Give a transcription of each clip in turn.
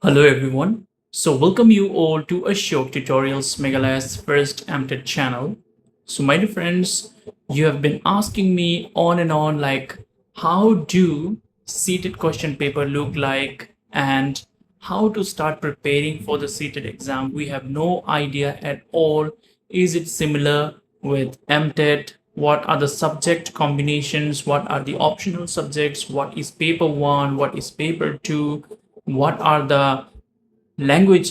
Hello everyone. So welcome you all to Ashok Tutorials Meghalayas first MTET channel. So my dear friends, you have been asking me on and on like how do CTET question paper look like and how to start preparing for the CTET exam. We have no idea at all. Is it similar with MTET? What are the subject combinations? What are the optional subjects? What is paper 1? What is paper 2? What are the language,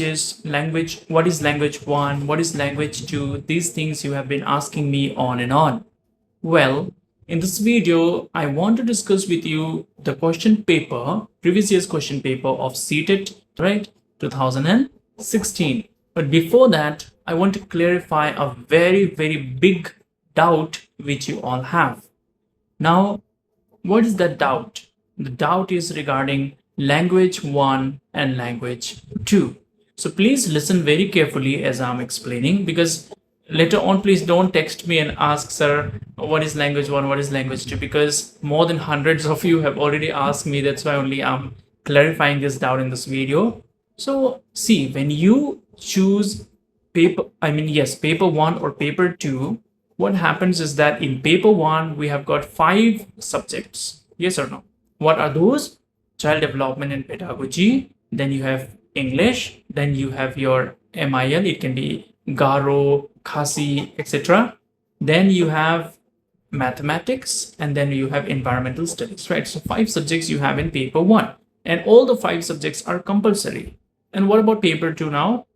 what is language 1, what is language 2? These things you have been asking me on and on. Well, in this video I want to discuss with you the question paper, previous year's question paper of CTET, right, 2016. But before that I want to clarify a very big doubt which you all have. Now, what is the doubt? The doubt is regarding language 1 and language 2. So please listen very carefully as I'm explaining, because later on please don't text me and ask, sir, what is language 1, what is language 2, because more than hundreds of you have already asked me. That's why only I'm clarifying this doubt in this video. So see, when you choose paper 1 or paper 2, what happens is that in paper 1 we have got 5 subjects. Yes or no? What are those? Child development and pedagogy, then you have English, then you have your MIL, it can be Garo, Khasi, etc. Then you have mathematics, and then you have environmental studies, right? So 5 subjects you have in paper 1, and all the 5 subjects are compulsory. And what about paper 2 now?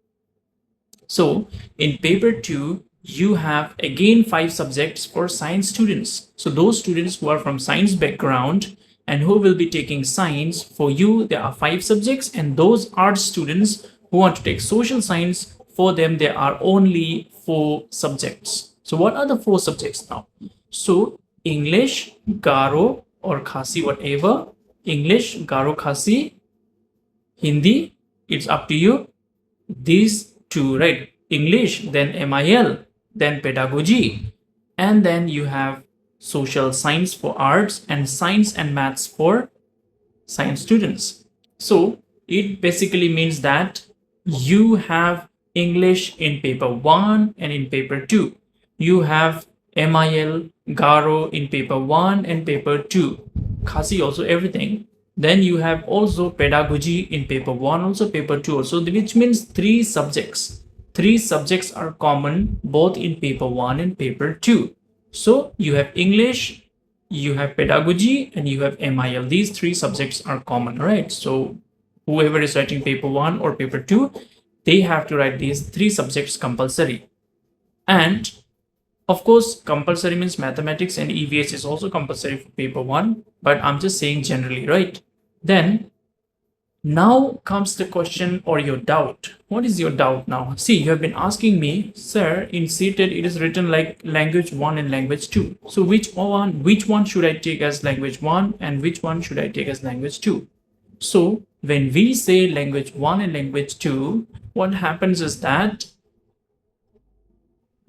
So in paper 2 you have again 5 subjects for science students. So those students who are from science background and who will be taking science, for you there are 5 subjects, and those arts students who want to take social science, for them there are only 4 subjects. So what are the 4 subjects now? So English, Garo or Khasi, whatever, English, Garo, Khasi, Hindi, it's up to you. These 2, right? English, then MIL, then pedagogy, and then you have social science for arts and science and maths for science students. So it basically means that you have English in paper 1 and in paper 2. You have MIL, Garo in paper 1 and paper 2. Khasi also, everything. Then you have also pedagogy in paper 1, also paper 2 also, which means 3 subjects. 3 subjects are common both in paper 1 and paper 2. So you have English, you have pedagogy, and you have MIL. These 3 subjects are common, right? So whoever is writing paper 1 or paper 2, they have to write these 3 subjects compulsory. And of course, compulsory means mathematics and EVS is also compulsory for paper 1, but I'm just saying generally, right? Then now comes the question or your doubt. What is your doubt now? See, you have been asking me, sir, in CTET it is written like language 1 and language 2. So which one should I take as language 1 and which one should I take as language 2? So when we say language 1 and language 2, what happens is that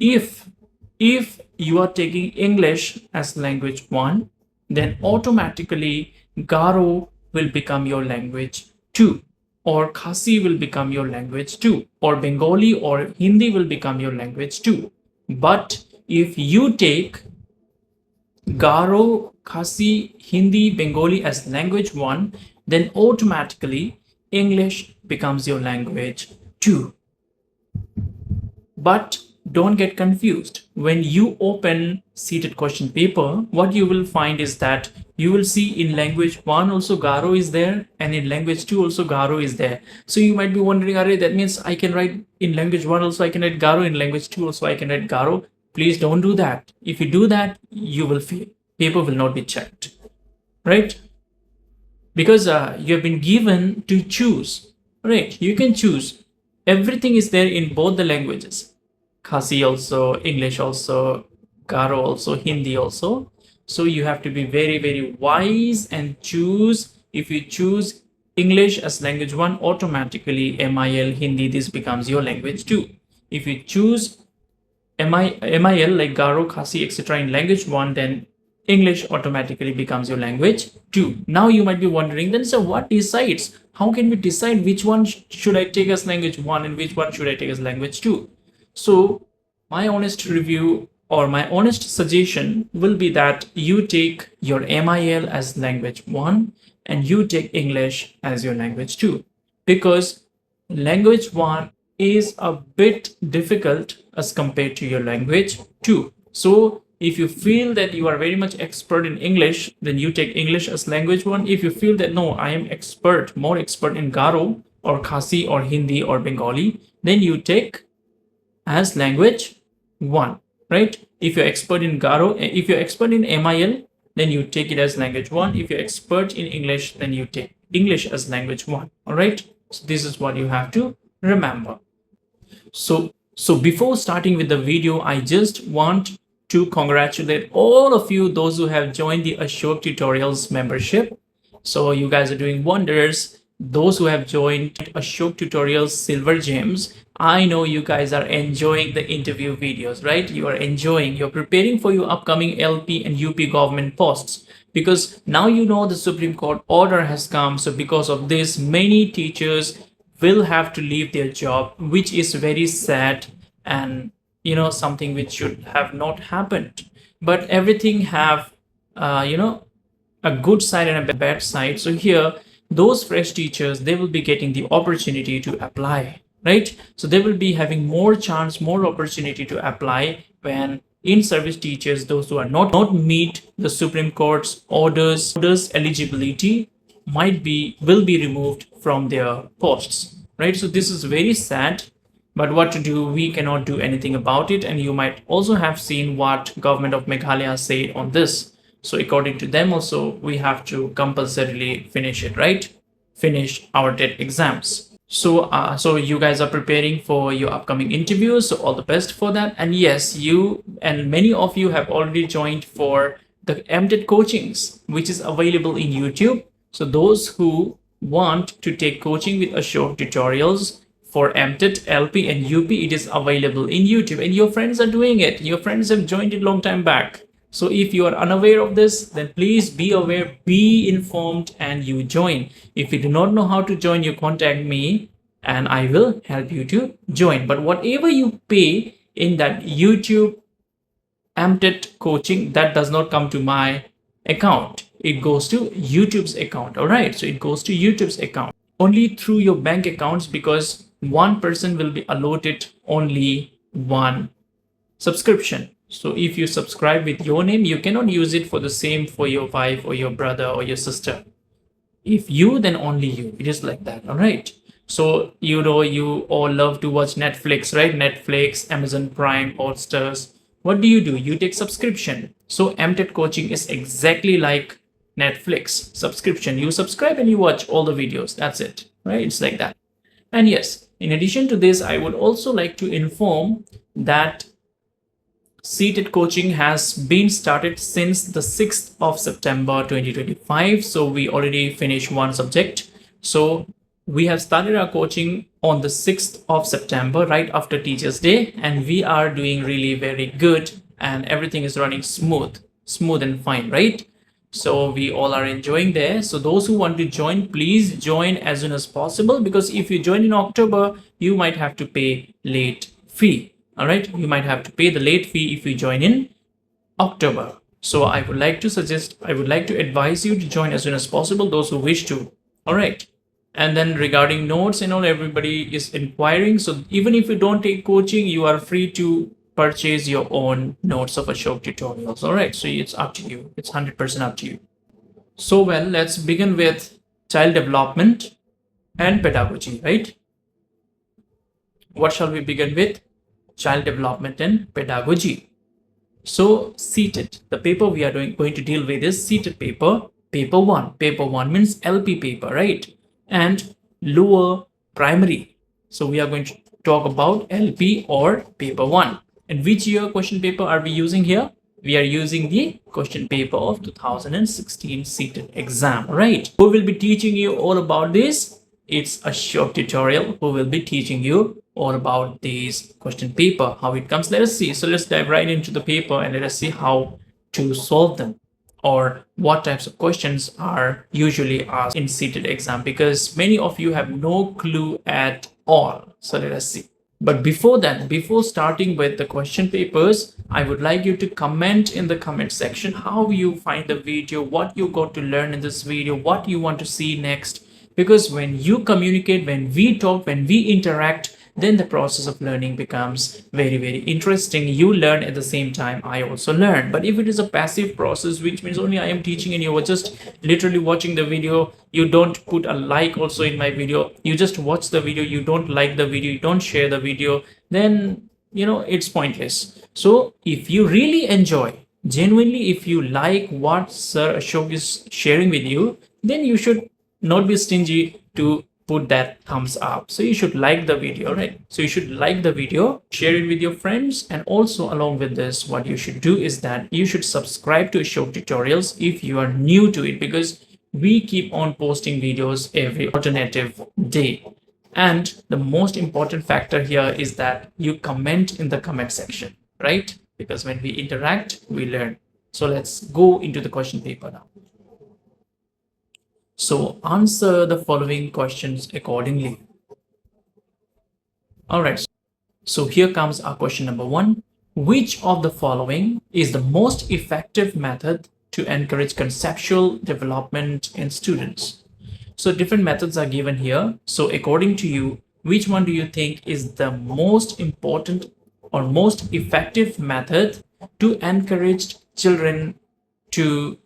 if you are taking English as language 1, then automatically Garo will become your language 2, or Khasi will become your language 2, or Bengali or Hindi will become your language 2. But if you take Garo, Khasi, Hindi, Bengali as language 1, then automatically English becomes your language 2. But don't get confused. When you open CTET question paper, what you will find is that you will see in language 1 also Garo is there, and in language 2 also Garo is there. So you might be wondering, Array, that means I can write in language 1 also I can write Garo, in language 2 also I can write Garo. Please don't do that. If you do that, you will fail. Paper will not be checked, right? Because you have been given to choose, right? You can choose. Everything is there in both the languages. Khasi also, English also, Garo also, Hindi also. So you have to be very wise and choose. If you choose English as language 1, automatically MIL, Hindi, this becomes your language 2. If you choose MIL like Garo, Khasi, etc. in language 1, then English automatically becomes your language 2. Now you might be wondering, then so what decides? How can we decide which one should I take as language 1 and which one should I take as language 2? So my honest review or my honest suggestion will be that you take your MIL as language 1 and you take English as your language 2, because language 1 is a bit difficult as compared to your language 2. So if you feel that you are very much expert in English, then you take English as language 1. If you feel that no, I am more expert in Garo or Khasi or Hindi or Bengali, then you take as language 1, right? If you're expert in Garo, if you're expert in MIL, then you take it as language 1. If you're expert in English, then you take English as language 1. All right. So this is what you have to remember. So before starting with the video, I just want to congratulate all of you, those who have joined the Ashok Tutorials membership. So you guys are doing wonders. Those who have joined Ashok Tutorials Silver Gems, I know you guys are enjoying the interview videos, right? You are enjoying, you're preparing for your upcoming LP and UP government posts, because now you know the Supreme Court order has come. So because of this, many teachers will have to leave their job, which is very sad and something which should have not happened. But everything have a good side and a bad side. So here, those fresh teachers, they will be getting the opportunity to apply, right? So they will be having more chance, more opportunity to apply, when in-service teachers, those who are not meet the Supreme Court's orders eligibility, will be removed from their posts, right? So this is very sad, but what to do? We cannot do anything about it. And you might also have seen what government of Meghalaya said on this. So according to them also, we have to compulsorily finish it, right? Finish our TET exams. So you guys are preparing for your upcoming interviews. So all the best for that. And yes, you and many of you have already joined for the MTET coachings, which is available in YouTube. So those who want to take coaching with Ashok Tutorials for MTET, LP and UP, it is available in YouTube, and your friends are doing it. Your friends have joined it long time back. So if you are unaware of this, then please be aware, be informed, and you join. If you do not know how to join, you contact me and I will help you to join. But whatever you pay in that YouTube MTET coaching, that does not come to my account. It goes to YouTube's account. All right. So it goes to YouTube's account only through your bank accounts, because one person will be allotted only one subscription. So if you subscribe with your name, you cannot use it for the same for your wife or your brother or your sister. If you, then only you. It is like that. All right. So you all love to watch Netflix, right? Netflix, Amazon Prime, Hotstar. What do? You take subscription. So MTET coaching is exactly like Netflix subscription. You subscribe and you watch all the videos. That's it, right? It's like that. And yes, in addition to this, I would also like to inform that CTET coaching has been started since the 6th of September 2025. So we already finished one subject. So we have started our coaching on the 6th of September, right after Teachers Day, and we are doing really very good, and everything is running smooth and fine, right? So we all are enjoying there. So those who want to join, please join as soon as possible, because if you join in October, you might have to pay late fee. All right, you might have to pay the late fee if you join in October. So I would like to advise you to join as soon as possible, those who wish to. All right. And then regarding notes and all, everybody is inquiring. So even if you don't take coaching, you are free to purchase your own notes of Ashok Tutorials. All right. So it's up to you. It's 100% up to you. So well, let's begin with child development and pedagogy, right? What shall we begin with? Child development and pedagogy. So CTET, the paper we are going to deal with is CTET paper 1. Paper 1 means LP paper, right? And lower primary. So we are going to talk about LP or paper 1. And which year question paper are we using here? We are using the question paper of 2016 CTET exam, right? Who will be teaching you all about this? It's a short tutorial who will be teaching you all about this question paper, how it comes. Let us see. So let's dive right into the paper and let us see how to solve them. or what types of questions are usually asked in CTET exam, because many of you have no clue at all. So let us see. But before that, before starting with the question papers, I would like you to comment in the comment section how you find the video, what you got to learn in this video, what you want to see next. Because when you communicate, when we talk, when we interact, then the process of learning becomes very, very interesting. You learn at the same time I also learn. But if it is a passive process, which means only I am teaching and you are just literally watching the video, you don't put a like also in my video, you just watch the video, you don't like the video, you don't share the video, then it's pointless. So if you really enjoy, genuinely, if you like what Sir Ashok is sharing with you, then you should not be stingy to put that thumbs up. So you should like the video, right? So you should like the video, share it with your friends, and also along with this, what you should do is that you should subscribe to Ashok Tutorials if you are new to it, because we keep on posting videos every alternative day. And the most important factor here is that you comment in the comment section, right? Because when we interact, we learn. So let's go into the question paper now. So answer the following questions accordingly. All right. So here comes our question number 1. Which of the following is the most effective method to encourage conceptual development in students? So different methods are given here. So according to you, which one do you think is the most important or most effective method to encourage children to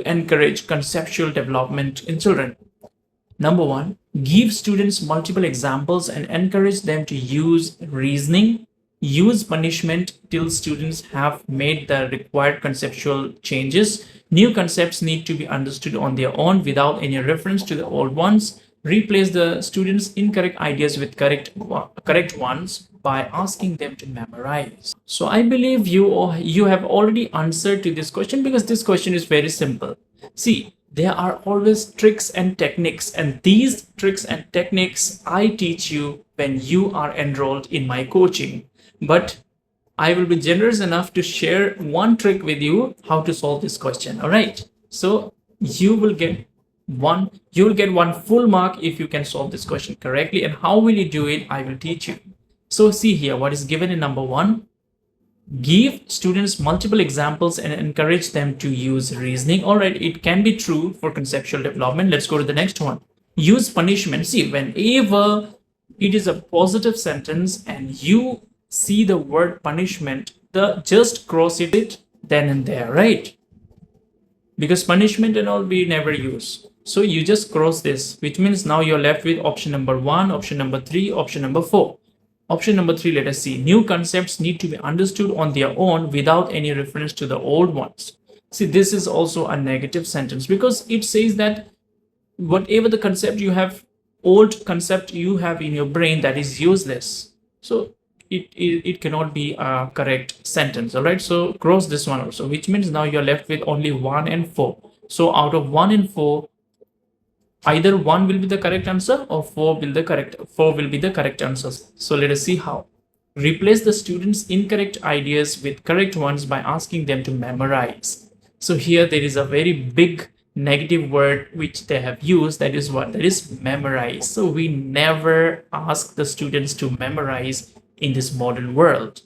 encourage conceptual development in children? Number 1, give students multiple examples and encourage them to use reasoning. Use punishment till students have made the required conceptual changes. New concepts need to be understood on their own without any reference to the old ones. Replace the students' incorrect ideas with correct ones by asking them to memorize. So I believe you have already answered to this question, because this question is very simple. See, there are always tricks and techniques, and these tricks and techniques I teach you when you are enrolled in my coaching. But I will be generous enough to share one trick with you how to solve this question. All right. So you will get one full mark if you can solve this question correctly. And how will you do it? I will teach you. So see here what is given in number 1. Give students multiple examples and encourage them to use reasoning. All right, it can be true for conceptual development. Let's go to the next one. Use punishment. See, whenever it is a positive sentence and you see the word punishment, just cross it then and there, right? Because punishment and all we never use. So you just cross this, which means now you're left with option number 1, option number 3, option number 4. Option number 3, let us see. New concepts need to be understood on their own without any reference to the old ones. See, this is also a negative sentence, because it says that whatever the concept you have, old concept you have in your brain, that is useless. So it cannot be a correct sentence. All right, so cross this one also, which means now you're left with only 1 and 4. So out of 1 and 4, either 1 will be the correct answer or 4 will be the correct answers. So let us see how. Replace the students' incorrect ideas with correct ones by asking them to memorize. So here there is a very big negative word which they have used. That is what? That is memorize. So we never ask the students to memorize in this modern world.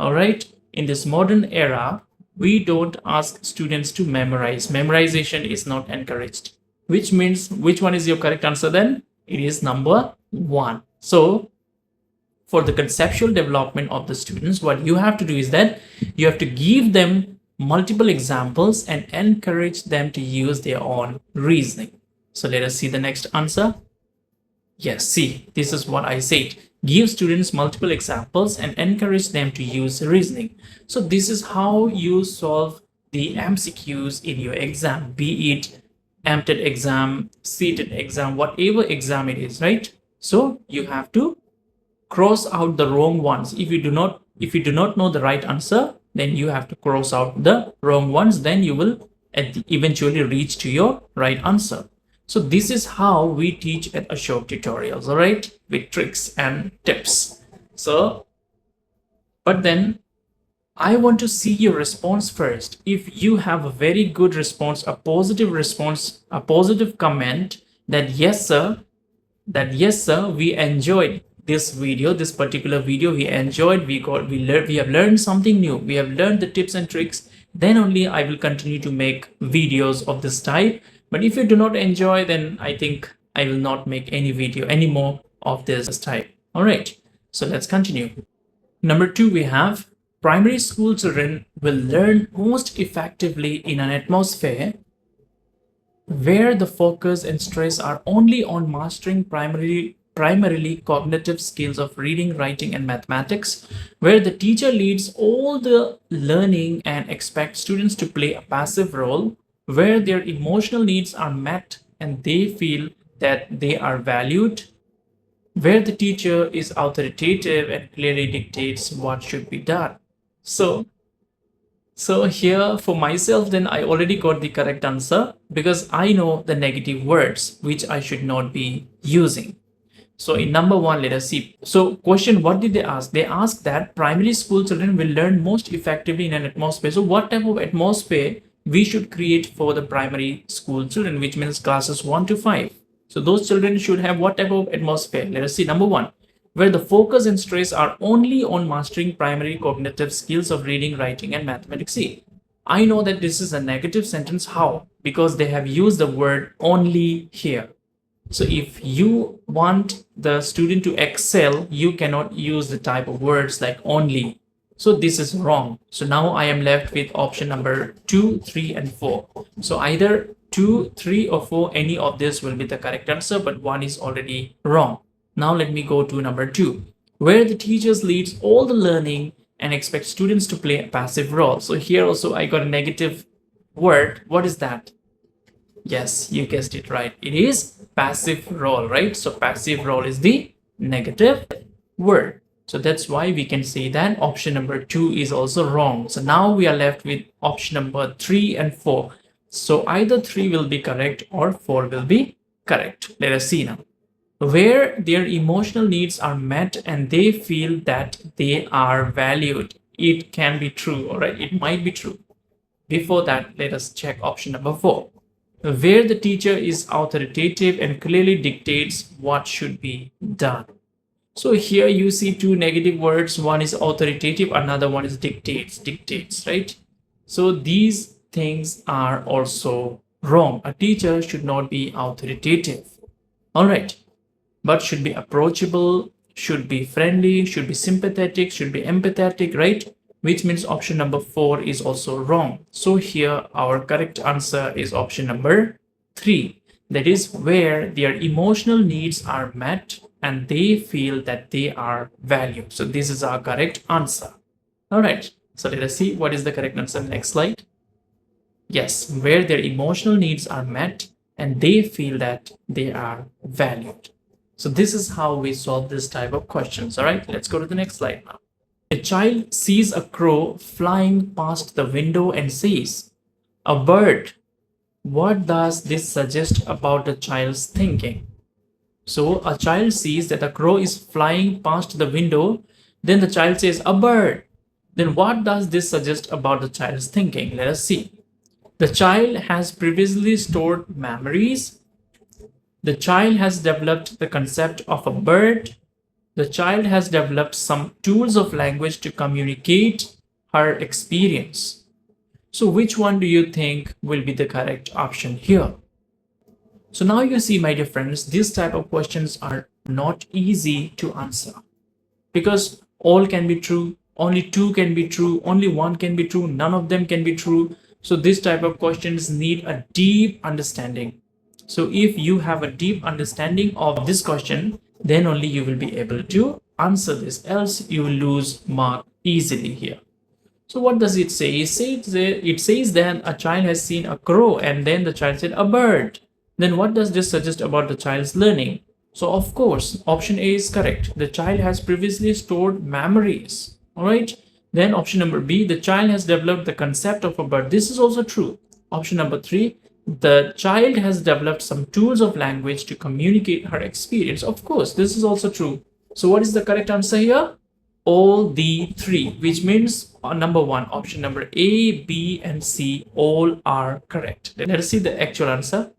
All right, in this modern era, we don't ask students to memorize. Memorization is not encouraged. Which means, which one is your correct answer then? It is number 1. So for the conceptual development of the students, what you have to do is that you have to give them multiple examples and encourage them to use their own reasoning. So let us see the next answer. Yes, see, this is what I said. Give students multiple examples and encourage them to use reasoning. So this is how you solve the MCQs in your exam, be it MTET exam, CTET exam, whatever exam it is, right? So you have to cross out the wrong ones. If you do not know the right answer, then you have to cross out the wrong ones. Then you will eventually reach to your right answer. So this is how we teach at Ashok Tutorials, all right, with tricks and tips. So, but then I want to see your response first. If you have a very good response, a positive response, a positive comment that yes sir, we enjoyed this video, this particular video we enjoyed, we have learned something new, we have learned the tips and tricks, then only I will continue to make videos of this type. But if you do not enjoy, then I think I will not make any video anymore of this type. All right, so let's continue. Number 2, we have primary school children will learn most effectively in an atmosphere where the focus and stress are only on mastering primarily cognitive skills of reading, writing, and mathematics, where the teacher leads all the learning and expects students to play a passive role, where their emotional needs are met and they feel that they are valued, where the teacher is authoritative and clearly dictates what should be done. So here for myself, then I already got the correct answer because I know the negative words which I should not be using. So in number 1, let us see. So question, what did they ask? They asked that primary school children will learn most effectively in an atmosphere. So what type of atmosphere we should create for the primary school children, which means classes 1 to 5. So those children should have what type of atmosphere? Let us see. Number 1, where the focus and stress are only on mastering primary cognitive skills of reading, writing, and mathematics. See, I know that this is a negative sentence. How? Because they have used the word only here. So if you want the student to excel, you cannot use the type of words like only. So this is wrong. So now I am left with option number 2, 3, and 4. So either 2, 3, or 4, any of this will be the correct answer, but 1 is already wrong. Now let me go to number 2, where the teachers leads all the learning and expect students to play a passive role. So here also I got a negative word. What is that? Yes, you guessed it right. It is passive role, right? So passive role is the negative word. So that's why we can say that option number 2 is also wrong. So now we are left with option number 3 and 4. So either 3 will be correct or 4 will be correct. Let us see now. Where their emotional needs are met and they feel that they are valued. It can be true, all right? It might be true. Before that, let us check option number 4. Where the teacher is authoritative and clearly dictates what should be done. So here you see 2 negative words. One is authoritative, another one is dictates, right? So these things are also wrong. A teacher should not be authoritative, all right, but should be approachable, should be friendly, should be sympathetic, should be empathetic, right? Which means option number 4 is also wrong. So here our correct answer is option number 3. That is where their emotional needs are met and they feel that they are valued. So this is our correct answer. All right. So let us see what is the correct answer. Next slide. Yes, where their emotional needs are met and they feel that they are valued. So this is how we solve this type of questions. All right, let's go to the next slide now. A child sees a crow flying past the window and says, "A bird." What does this suggest about the child's thinking? So a child sees that a crow is flying past the window. Then the child says, "A bird." Then what does this suggest about the child's thinking? Let us see. The child has previously stored memories. The child has developed the concept of a bird. The child has developed some tools of language to communicate her experience. So which one do you think will be the correct option here? So now you see, my dear friends, these type of questions are not easy to answer because all can be true, only 2 can be true, only 1 can be true, none of them can be true. So this type of questions need a deep understanding. So if you have a deep understanding of this question, then only you will be able to answer this, else you will lose mark easily here. So what does it say? It says that a child has seen a crow and then the child said a bird. Then what does this suggest about the child's learning? So of course, option A is correct. The child has previously stored memories. All right. Then option number B, the child has developed the concept of a bird. This is also true. Option number 3, the child has developed some tools of language to communicate her experience. Of course, this is also true. So what is the correct answer here? all the three, which means number one, option number A, B, and C, all are correct. Let us see the actual answer.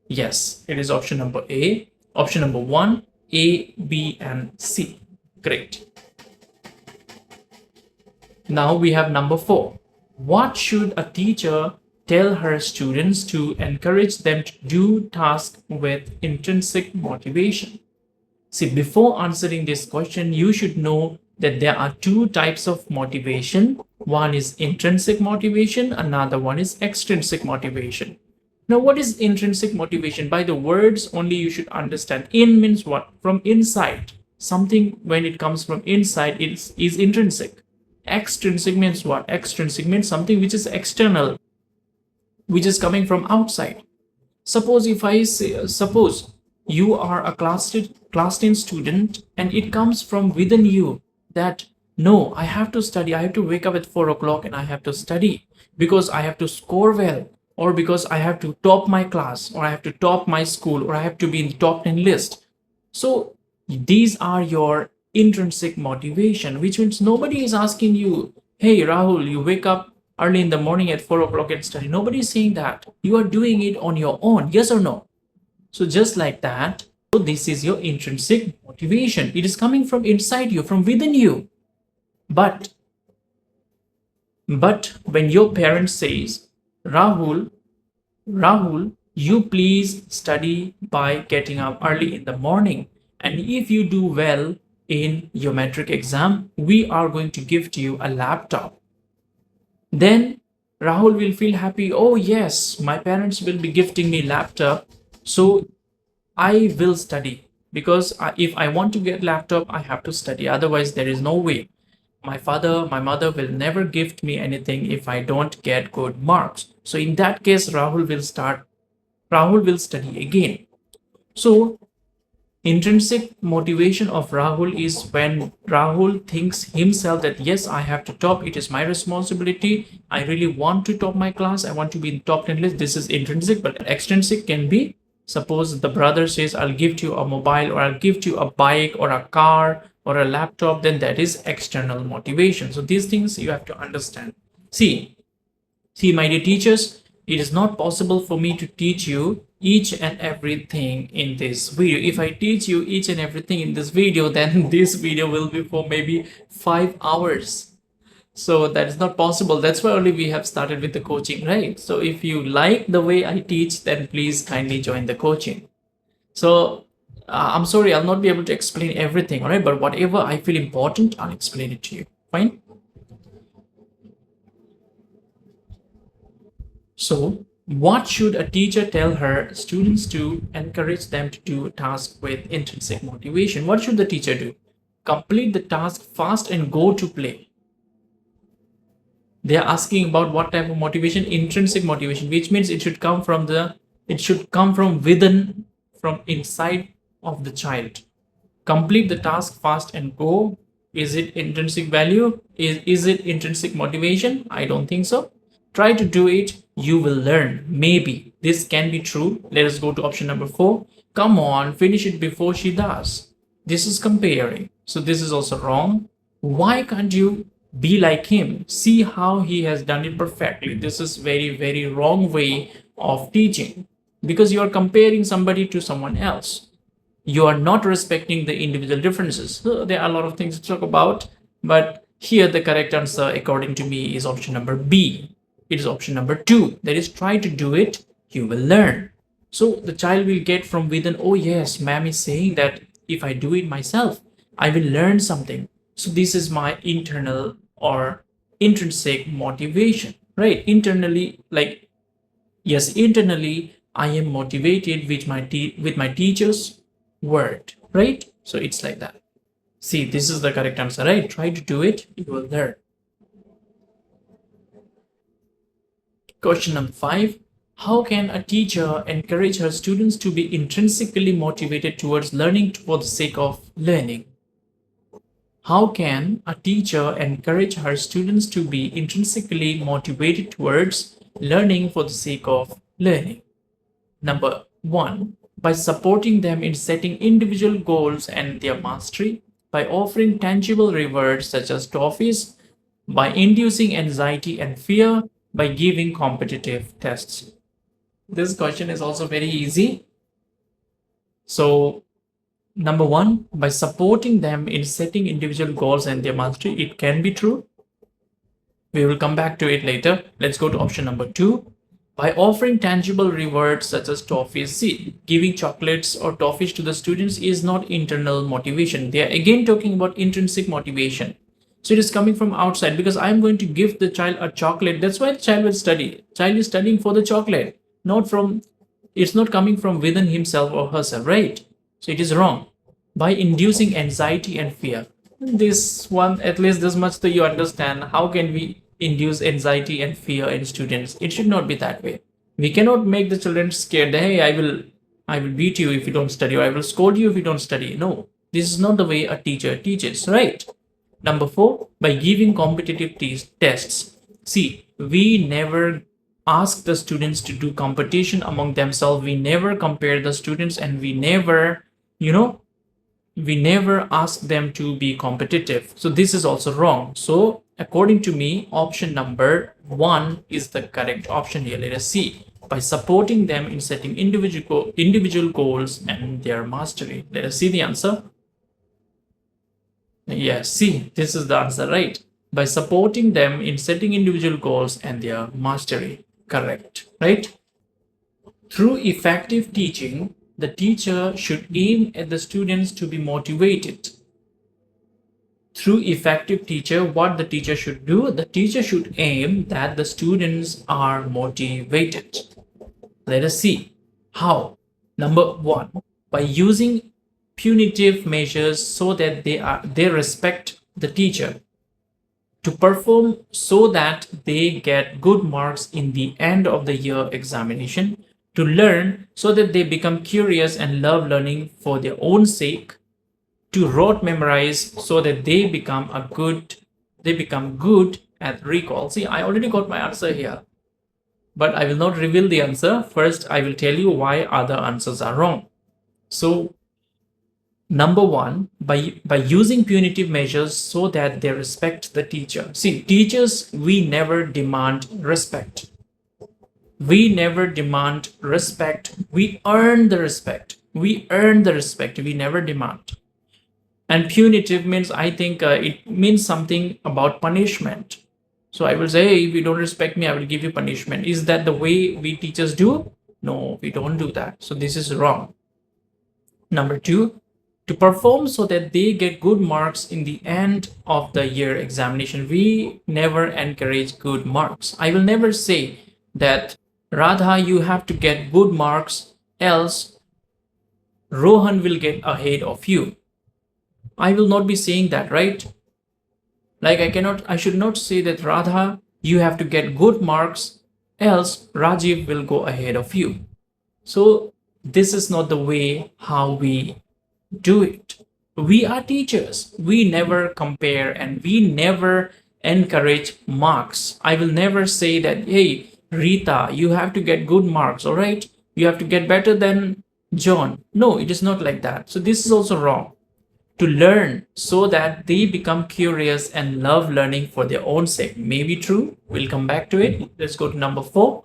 Yes, it is option number A. Option number one, A, B, and C. Great. Now we have number four. What should a teacher tell her students to encourage them to do tasks with intrinsic motivation? See, before answering this question, you should know that there are two types of motivation. One is intrinsic motivation, another one is extrinsic motivation. Now, what is intrinsic motivation? By the words only you should understand. In means what? From inside. Something when it comes from inside is intrinsic. Extrinsic means what? Extrinsic means something which is external, which is coming from outside. Suppose if I say, suppose you are a class 10 student and it comes from within you that no, I have to study, I have to wake up at 4 o'clock and I have to study because I have to score well, or because I have to top my class, or I have to top my school, or I have to be in the top 10 list. So these are your intrinsic motivation, which means nobody is asking you, hey Rahul, you wake up early in the morning at 4 o'clock and study. Nobody is saying that. You are doing it on your own, yes or no? So just like that, so this is your intrinsic motivation. It is coming from inside you, from within you. But when your parent says, Rahul, you please study by getting up early in the morning, and if you do well in your metric exam, we are going to gift you a laptop. Then Rahul will feel happy. Oh yes, my parents will be gifting me laptop, so I will study, because if I want to get laptop, I have to study. Otherwise, there is no way. My father, my mother will never gift me anything if I don't get good marks. So in that case, Rahul will study again. So intrinsic motivation of Rahul is when Rahul thinks himself that yes, I have to top, it is my responsibility, I really want to top my class, I want to be in top 10 list. This is intrinsic. But extrinsic can be, suppose the brother says, I'll gift you a mobile, or I'll gift you a bike or a car or a laptop, then that is external motivation. So these things you have to understand. See my dear teachers, it is not possible for me to teach you each and everything in this video. If I teach you each and everything in this video, then this video will be for maybe 5 hours. So that is not possible. That's why only we have started with the coaching, right? So if you like the way I teach, then please kindly join the coaching. So I'm sorry, I'll not be able to explain everything, all right? But whatever I feel important, I'll explain it to you. Fine? So what should a teacher tell her students to encourage them to do tasks with intrinsic motivation? What should the teacher do? Complete the task fast and go to play. They are asking about what type of motivation? Intrinsic motivation, which means it should come from within, from inside of the child. Complete the task fast and go. Is it intrinsic value? Is it intrinsic motivation? I don't think so. Try to do it, you will learn. Maybe this can be true. Let us go to option number 4. Come on, finish it before she does. This is comparing, so this is also wrong. Why can't you be like him? See how he has done it perfectly. This is very, very wrong way of teaching, because you are comparing somebody to someone else. You are not respecting the individual differences. So there are a lot of things to talk about, but here the correct answer according to me is option number B. It is option number 2. That is, try to do it, you will learn. So the child will get from within, oh yes, ma'am is saying that if I do it myself, I will learn something. So this is my internal or intrinsic motivation, right? Internally, like, yes, internally I am motivated with my teacher's word, right? So it's like that. See, this is the correct answer, right? Try to do it, you will learn. Question number 5. How can a teacher encourage her students to be intrinsically motivated towards learning for the sake of learning? How can a teacher encourage her students to be intrinsically motivated towards learning for the sake of learning? Number 1. By supporting them in setting individual goals and their mastery. by offering tangible rewards such as trophies, by inducing anxiety and fear, by giving competitive tests. This question is also very easy. So, number one, by supporting them in setting individual goals and their mastery, it can be true. We will come back to it later. Let's go to option number two. By offering tangible rewards such as toffees. See, giving chocolates or toffees to the students is not internal motivation. They are again talking about intrinsic motivation. So it is coming from outside, because I'm going to give the child a chocolate. That's why the child will study. Child is studying for the chocolate, not from, it's not coming from within himself or herself, right? So it is wrong. By inducing anxiety and fear. This one, at least this much that you understand. How can we induce anxiety and fear in students? It should not be that way. We cannot make the children scared. Hey, I will beat you if you don't study, or I will scold you if you don't study. No, this is not the way a teacher teaches, right? Number four, by giving competitive tests. See, we never ask the students to do competition among themselves. We never compare the students, and we never, we never ask them to be competitive. So this is also wrong. So according to me, option number one is the correct option here. Let us see. By supporting them in setting individual goals and their mastery. Let us see the answer. Yes, see, this is the answer, right? By supporting them in setting individual goals and their mastery. Correct, right? Through effective teaching, the teacher should aim at the students to be motivated. Through effective teacher, what the teacher should do? The teacher should aim that the students are motivated. Let us see how. Number one, by using punitive measures so that they respect the teacher, to perform so that they get good marks in the end of the year examination, to learn so that they become curious and love learning for their own sake, to rote memorize so that they become good at recall. See, I already got my answer here, but I will not reveal the answer. First, I will tell you why other answers are wrong. So number one, by using punitive measures so that they respect the teacher. See, teachers, we never demand respect. We never demand respect. We earn the respect. We earn the respect. We never demand. And punitive means, I think it means something about punishment. So I will say, hey, if you don't respect me, I will give you punishment. Is that the way we teachers do? No, we don't do that. So this is wrong. Number two, to perform so that they get good marks in the end of the year examination. We never encourage good marks. I will never say that, Radha, you have to get good marks, else Rohan will get ahead of you. I will not be saying that, right? Like I should not say that, Radha, you have to get good marks, else Rajiv will go ahead of you. So this is not the way how we do it. We are teachers. We never compare and we never encourage marks. I will never say that, hey, Rita, you have to get good marks, all right? You have to get better than John. No, it is not like that. So this is also wrong. To learn so that they become curious and love learning for their own sake may be true. We'll come back to it. Let's go to number four.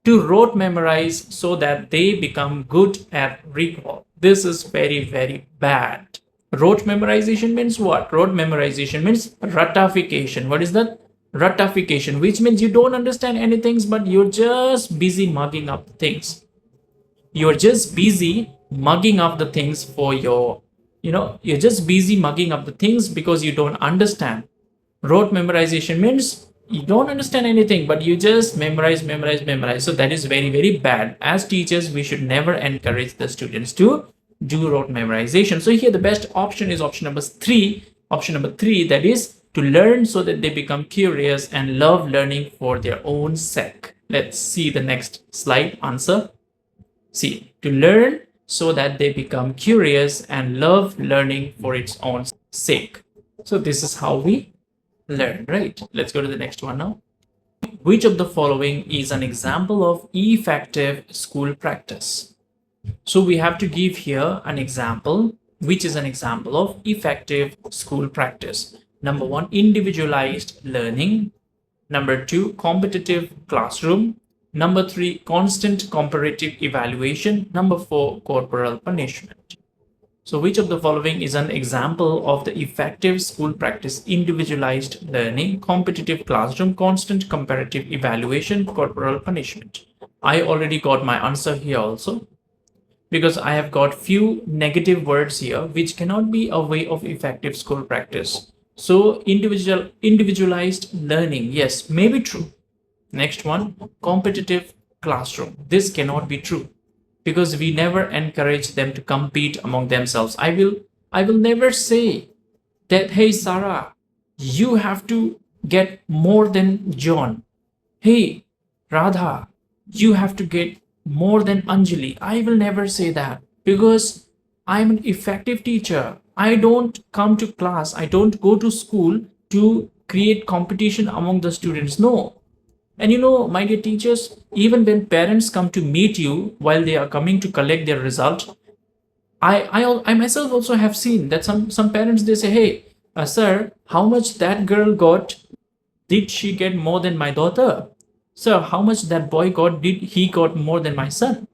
To rote memorize so that they become good at recall. This is very, very bad. Rote memorization means what? Rote memorization means ratification. What is that? Ratification, which means you don't understand anything, but you're just busy mugging up things. You're just busy mugging up the things for your, you're just busy mugging up the things because you don't understand. Rote memorization means you don't understand anything, but you just memorize. So that is very, very bad. As teachers, we should never encourage the students to do rote memorization. So here the best option is option number three. Option number three, that is to learn so that they become curious and love learning for their own sake. Let's see the next slide answer. See, to learn so that they become curious and love learning for its own sake. So this is how we learn, right? Let's go to the next one now. Which of the following is an example of effective school practice? So we have to give here an example which is an example of effective school practice. Number one, individualized learning. Number two, competitive classroom. Number three, constant comparative evaluation. Number four, corporal punishment. So which of the following is an example of the effective school practice? Individualized learning, competitive classroom, constant comparative evaluation, corporal punishment. I already got my answer here also, because I have got few negative words here which cannot be a way of effective school practice. So individualized learning, yes, may be true. Next one, competitive classroom. This cannot be true because we never encourage them to compete among themselves. I will never say that, hey Sarah, you have to get more than John. Hey Radha, you have to get more than Anjali. I will never say that because I'm an effective teacher. I don't come to class, I don't go to school to create competition among the students. No. And my dear teachers, even when parents come to meet you while they are coming to collect their result, I myself also have seen that some parents, they say, hey, sir, how much that girl got? Did she get more than my daughter? Sir, how much that boy got? Did he got more than my son?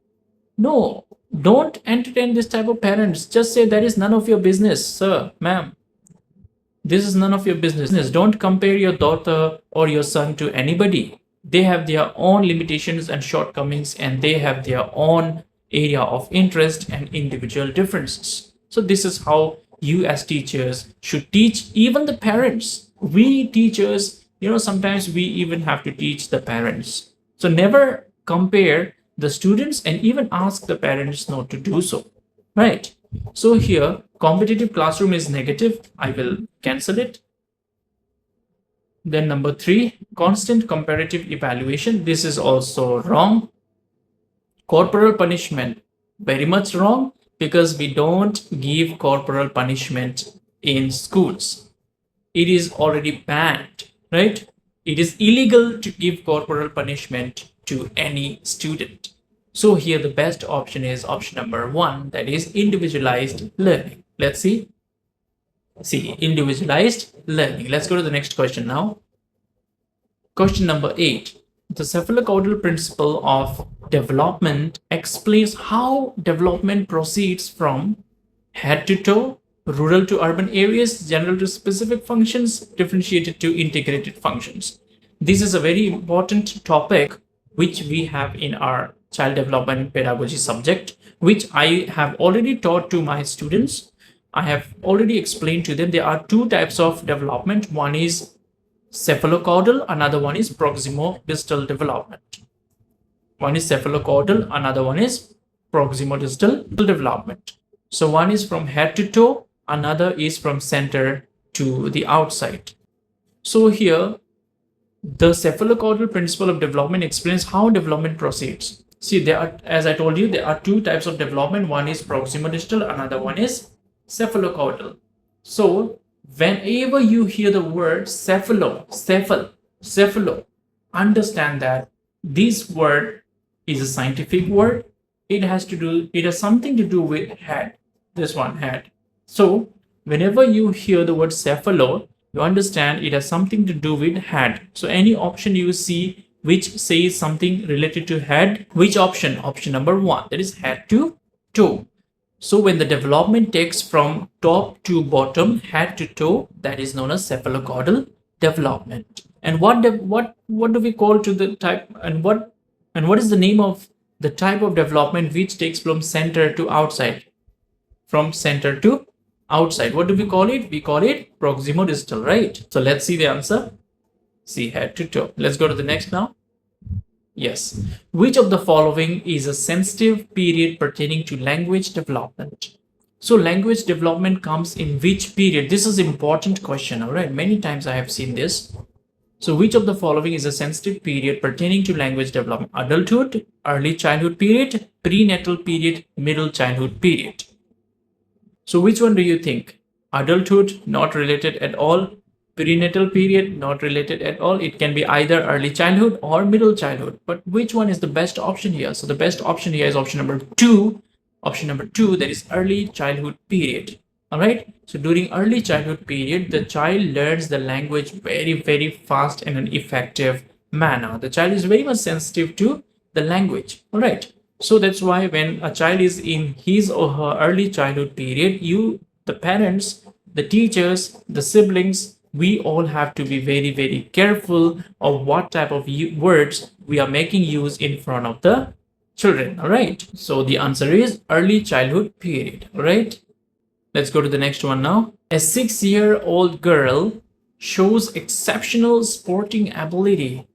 No, don't entertain this type of parents. Just say that is none of your business, sir, ma'am. This is none of your business. Don't compare your daughter or your son to anybody. They have their own limitations and shortcomings, and they have their own area of interest and individual differences. So this is how you as teachers should teach even the parents. We teachers, sometimes we even have to teach the parents. So never compare the students and even ask the parents not to do so, right? So here, competitive classroom is negative. I will cancel it. Then number three, constant comparative evaluation. This is also wrong. Corporal punishment, very much wrong, because we don't give corporal punishment in schools. It is already banned, right? It is illegal to give corporal punishment to any student. So here the best option is option number one, that is individualized learning. Let's see. Individualized learning. Let's go to the next question now. Question number 8. The cephalocaudal principle of development explains how development proceeds from head to toe, rural to urban areas, general to specific functions, differentiated to integrated functions. This is a very important topic which we have in our child development pedagogy subject, which I have already taught to my students. I have already explained to them there are two types of development. One is cephalocaudal, another one is proximo-distal development. One is cephalocaudal, another one is proximo-distal development. So one is from head to toe, another is from center to the outside. So here, the cephalocaudal principle of development explains how development proceeds. See, there are, as I told you, there are two types of development. One is proximo-distal, another one is cephalocaudal. So whenever you hear the word cephalo, understand that this word is a scientific word. It has something to do with head. This one, head. So whenever you hear the word cephalo, you understand it has something to do with head. So any option you see which says something related to head, which option? Option number one, that is head to toe. So when the development takes from top to bottom, head to toe, that is known as cephalocaudal development. And what do we call to the type, and what is the name of the type of development which takes from center to outside? From center to outside, what do we call it? We call it proximo-distal, right? So let's see the answer. See, head to toe. Let's go to the next now. Yes. Which of the following is a sensitive period pertaining to language development? So language development comes in which period? This is an important question, all right? Many times I have seen this. So which of the following is a sensitive period pertaining to language development? Adulthood, early childhood period, prenatal period, middle childhood period. So which one do you think? Adulthood, not related at all. Prenatal period, not related at all. It can be either early childhood or middle childhood. But which one is the best option here? So the best option here is option number 2. Option number 2, that is early childhood period. All right. So during early childhood period, the child learns the language very fast and an effective manner. The child is very much sensitive to the language. All right. So that's why when a child is in his or her early childhood period, the parents, the teachers, the siblings, we all have to be very careful of what type of words we are making use in front of the children. All right. So the answer is early childhood period. All right. Let's go to the next one now. A 6-year-old girl shows exceptional sporting ability.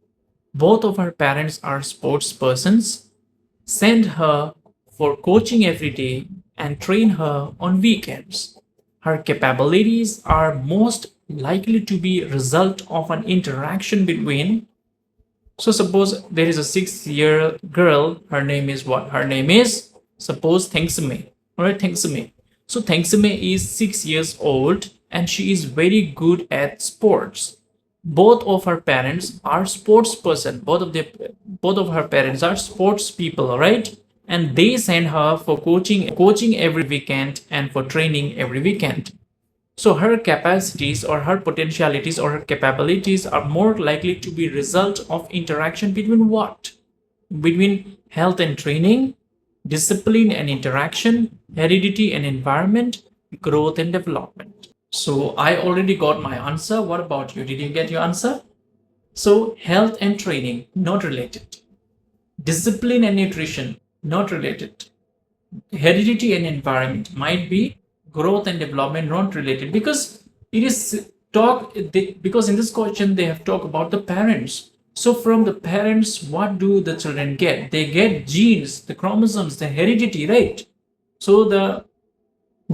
Both of her parents are sports persons. Send her for coaching every day and train her on weekends. Her capabilities are most likely to be a result of an interaction between. So suppose there is a 6-year girl. Her name is what? Her name is, suppose, Thengsame. All right, Thengsame. So Thengsame is 6 years old and she is very good at sports. Both of her parents are sports person. Both of her parents are sports people, all right? And they send her for coaching every weekend and for training every weekend. So her capacities or her potentialities or her capabilities are more likely to be result of interaction between what? Between health and training, discipline and interaction, heredity and environment, growth and development. So I already got my answer. What about you? Did you get your answer? So health and training, not related. Discipline and nutrition, not related. Heredity and environment might be. Growth and development, not related, because it is because in this question they have talked about the parents. So from the parents, what do the children get? They get genes, the chromosomes, the heredity, right? So the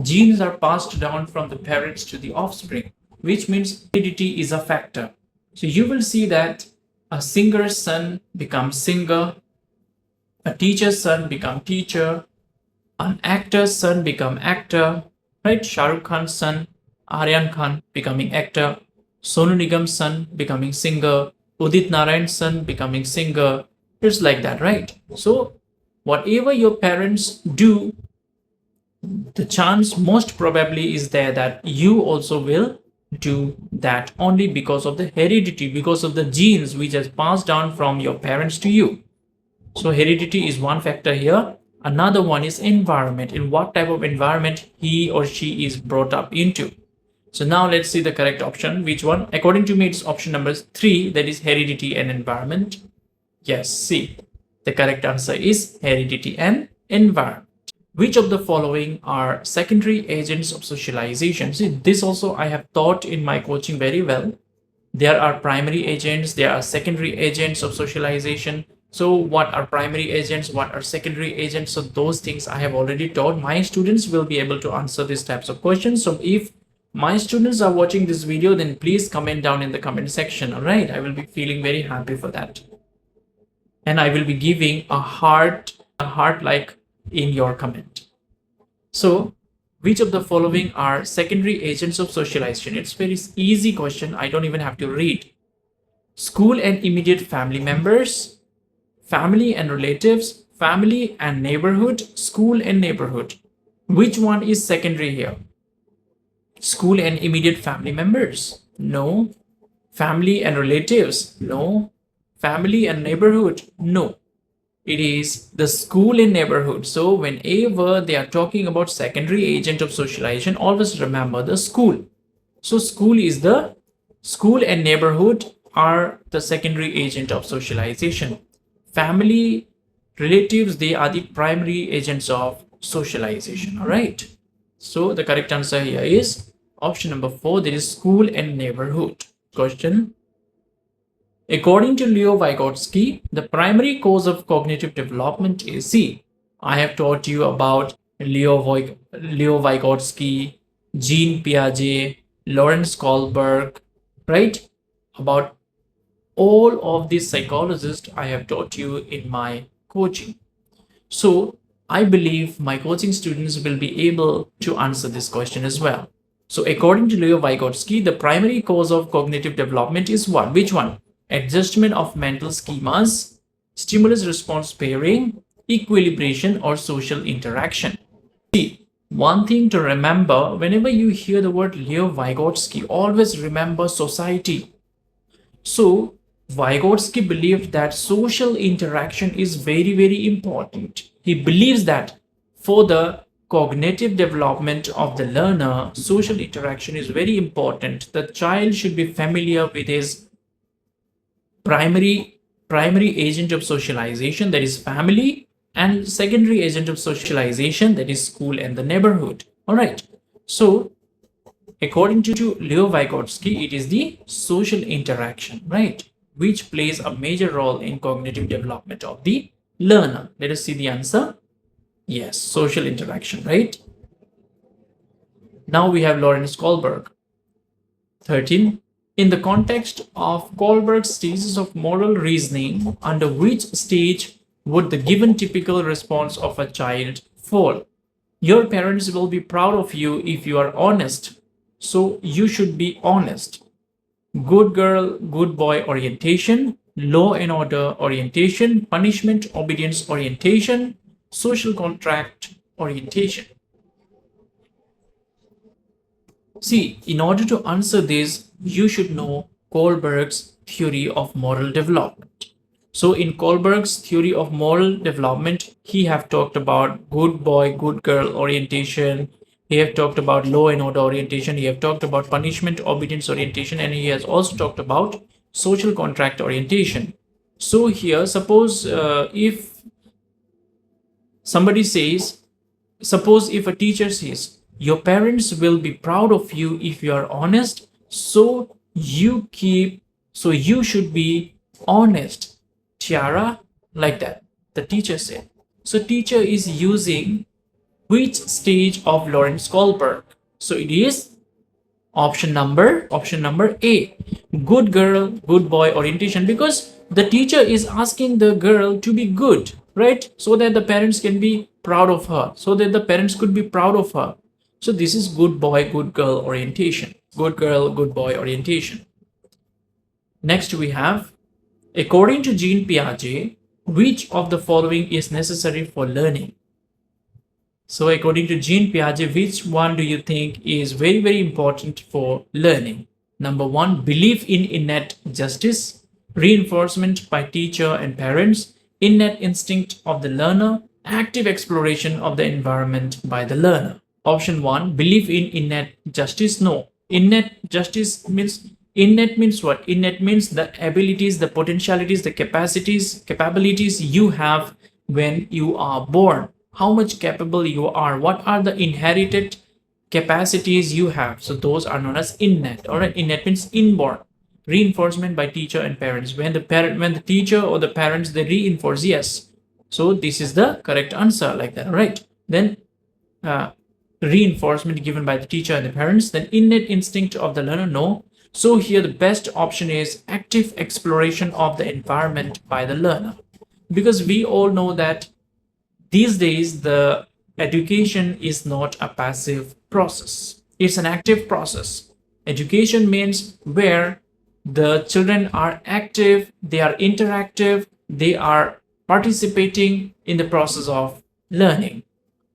genes are passed down from the parents to the offspring, which means heredity is a factor. So you will see that a singer's son becomes singer, a teacher's son becomes teacher, an actor's son becomes actor, right? Shah Rukh Khan's son, Aryan Khan becoming actor, Sonu Nigam's son becoming singer, Udit Narayan's son becoming singer. It's like that, right? So whatever your parents do, the chance most probably is there that you also will do that, only because of the heredity, because of the genes which has passed down from your parents to you. So heredity is one factor here. Another one is environment, in what type of environment he or she is brought up into. So now let's see the correct option. Which one? According to me, it's option number 3, that is heredity and environment. Yes, see, the correct answer is heredity and environment. Which of the following are secondary agents of socialization? See, this also I have taught in my coaching very well. There are primary agents, there are secondary agents of socialization. So what are primary agents? What are secondary agents? So those things I have already taught. My students will be able to answer these types of questions. So if my students are watching this video, then please comment down in the comment section. All right, I will be feeling very happy for that. And I will be giving a heart like in your comment. So which of the following are secondary agents of socialization? It's very easy question. I don't even have to read. School and immediate family members, family and relatives, family and neighborhood, school and neighborhood. Which one is secondary here? School and immediate family members? No. Family and relatives? No. Family and neighborhood? No. It is the school and neighborhood. So whenever they are talking about secondary agent of socialization, always remember the school. So school and neighborhood are the secondary agent of socialization. Family, relatives, they are the primary agents of socialization. All right. So the correct answer here is option number 4, that is school and neighborhood. Question. According to Leo Vygotsky, the primary cause of cognitive development is C. I have taught you about Leo Vygotsky, Jean Piaget, Lawrence Kohlberg, right? About all of these psychologists I have taught you in my coaching. So I believe my coaching students will be able to answer this question as well. So according to Leo Vygotsky, the primary cause of cognitive development is what? Which one? Adjustment of mental schemas, stimulus response pairing, equilibration, or social interaction. See, one thing to remember whenever you hear the word Leo Vygotsky, always remember society. So, Vygotsky believed that social interaction is very, very important. He believes that for the cognitive development of the learner, social interaction is very important. The child should be familiar with his primary agent of socialization, that is family, and secondary agent of socialization, that is school and the neighborhood. All right. So according to Leo Vygotsky, it is the social interaction, right, which plays a major role in cognitive development of the learner. Let us see the answer. Yes, social interaction, right? Now we have Lawrence Kohlberg. 13. In the context of Kohlberg's stages of moral reasoning, under which stage would the given typical response of a child fall? Your parents will be proud of you if you are honest. So you should be honest. Good girl, good boy orientation, law and order orientation, punishment, obedience orientation, social contract orientation. See, in order to answer this, you should know Kohlberg's theory of moral development. So in Kohlberg's theory of moral development, he have talked about good boy, good girl orientation. He have talked about law and order orientation. He have talked about punishment, obedience orientation, and he has also talked about social contract orientation. So here, suppose if somebody says, suppose if a teacher says, your parents will be proud of you if you are honest, so you should be honest, Tiara, like that, the teacher said. So teacher is using which stage of Lawrence Kohlberg? So it is option number A, good girl, good boy orientation, because the teacher is asking the girl to be good, right? So that the parents can be proud of her, so that the parents could be proud of her. So this is good boy, good girl orientation. Good girl, good boy orientation. Next we have, according to Jean Piaget, which of the following is necessary for learning? So according to Jean Piaget, which one do you think is very, very important for learning? Number one, belief in innate justice, reinforcement by teacher and parents, innate instinct of the learner, active exploration of the environment by the learner. Option 1, belief in innate justice. No, innate justice means, innate means what? Innate means the abilities, the potentialities, the capabilities you have when you are born. How much capable you are, what are the inherited capacities you have. So those are known as innate. All right, innate means inborn. Reinforcement by teacher and parents. When the teacher or the parents, they reinforce, yes. So this is the correct answer, like that, right? Then reinforcement given by the teacher and the parents. Then innate instinct of the learner, no. So here the best option is active exploration of the environment by the learner, because we all know that these days the education is not a passive process, it's an active process. Education means where the children are active, they are interactive, they are participating in the process of learning,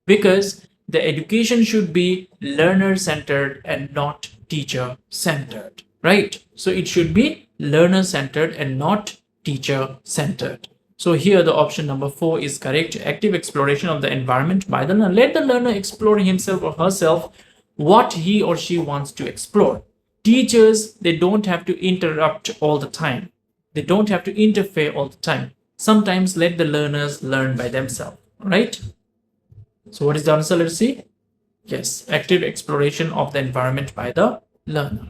because the education should be learner centered and not teacher centered, right? So it should be learner centered and not teacher centered. So here the option number 4 is correct. Active exploration of the environment by the learner. Let the learner explore himself or herself what he or she wants to explore. Teachers, they don't have to interrupt all the time. They don't have to interfere all the time. Sometimes let the learners learn by themselves, right? So what is the answer? Let's see. Yes, active exploration of the environment by the learner.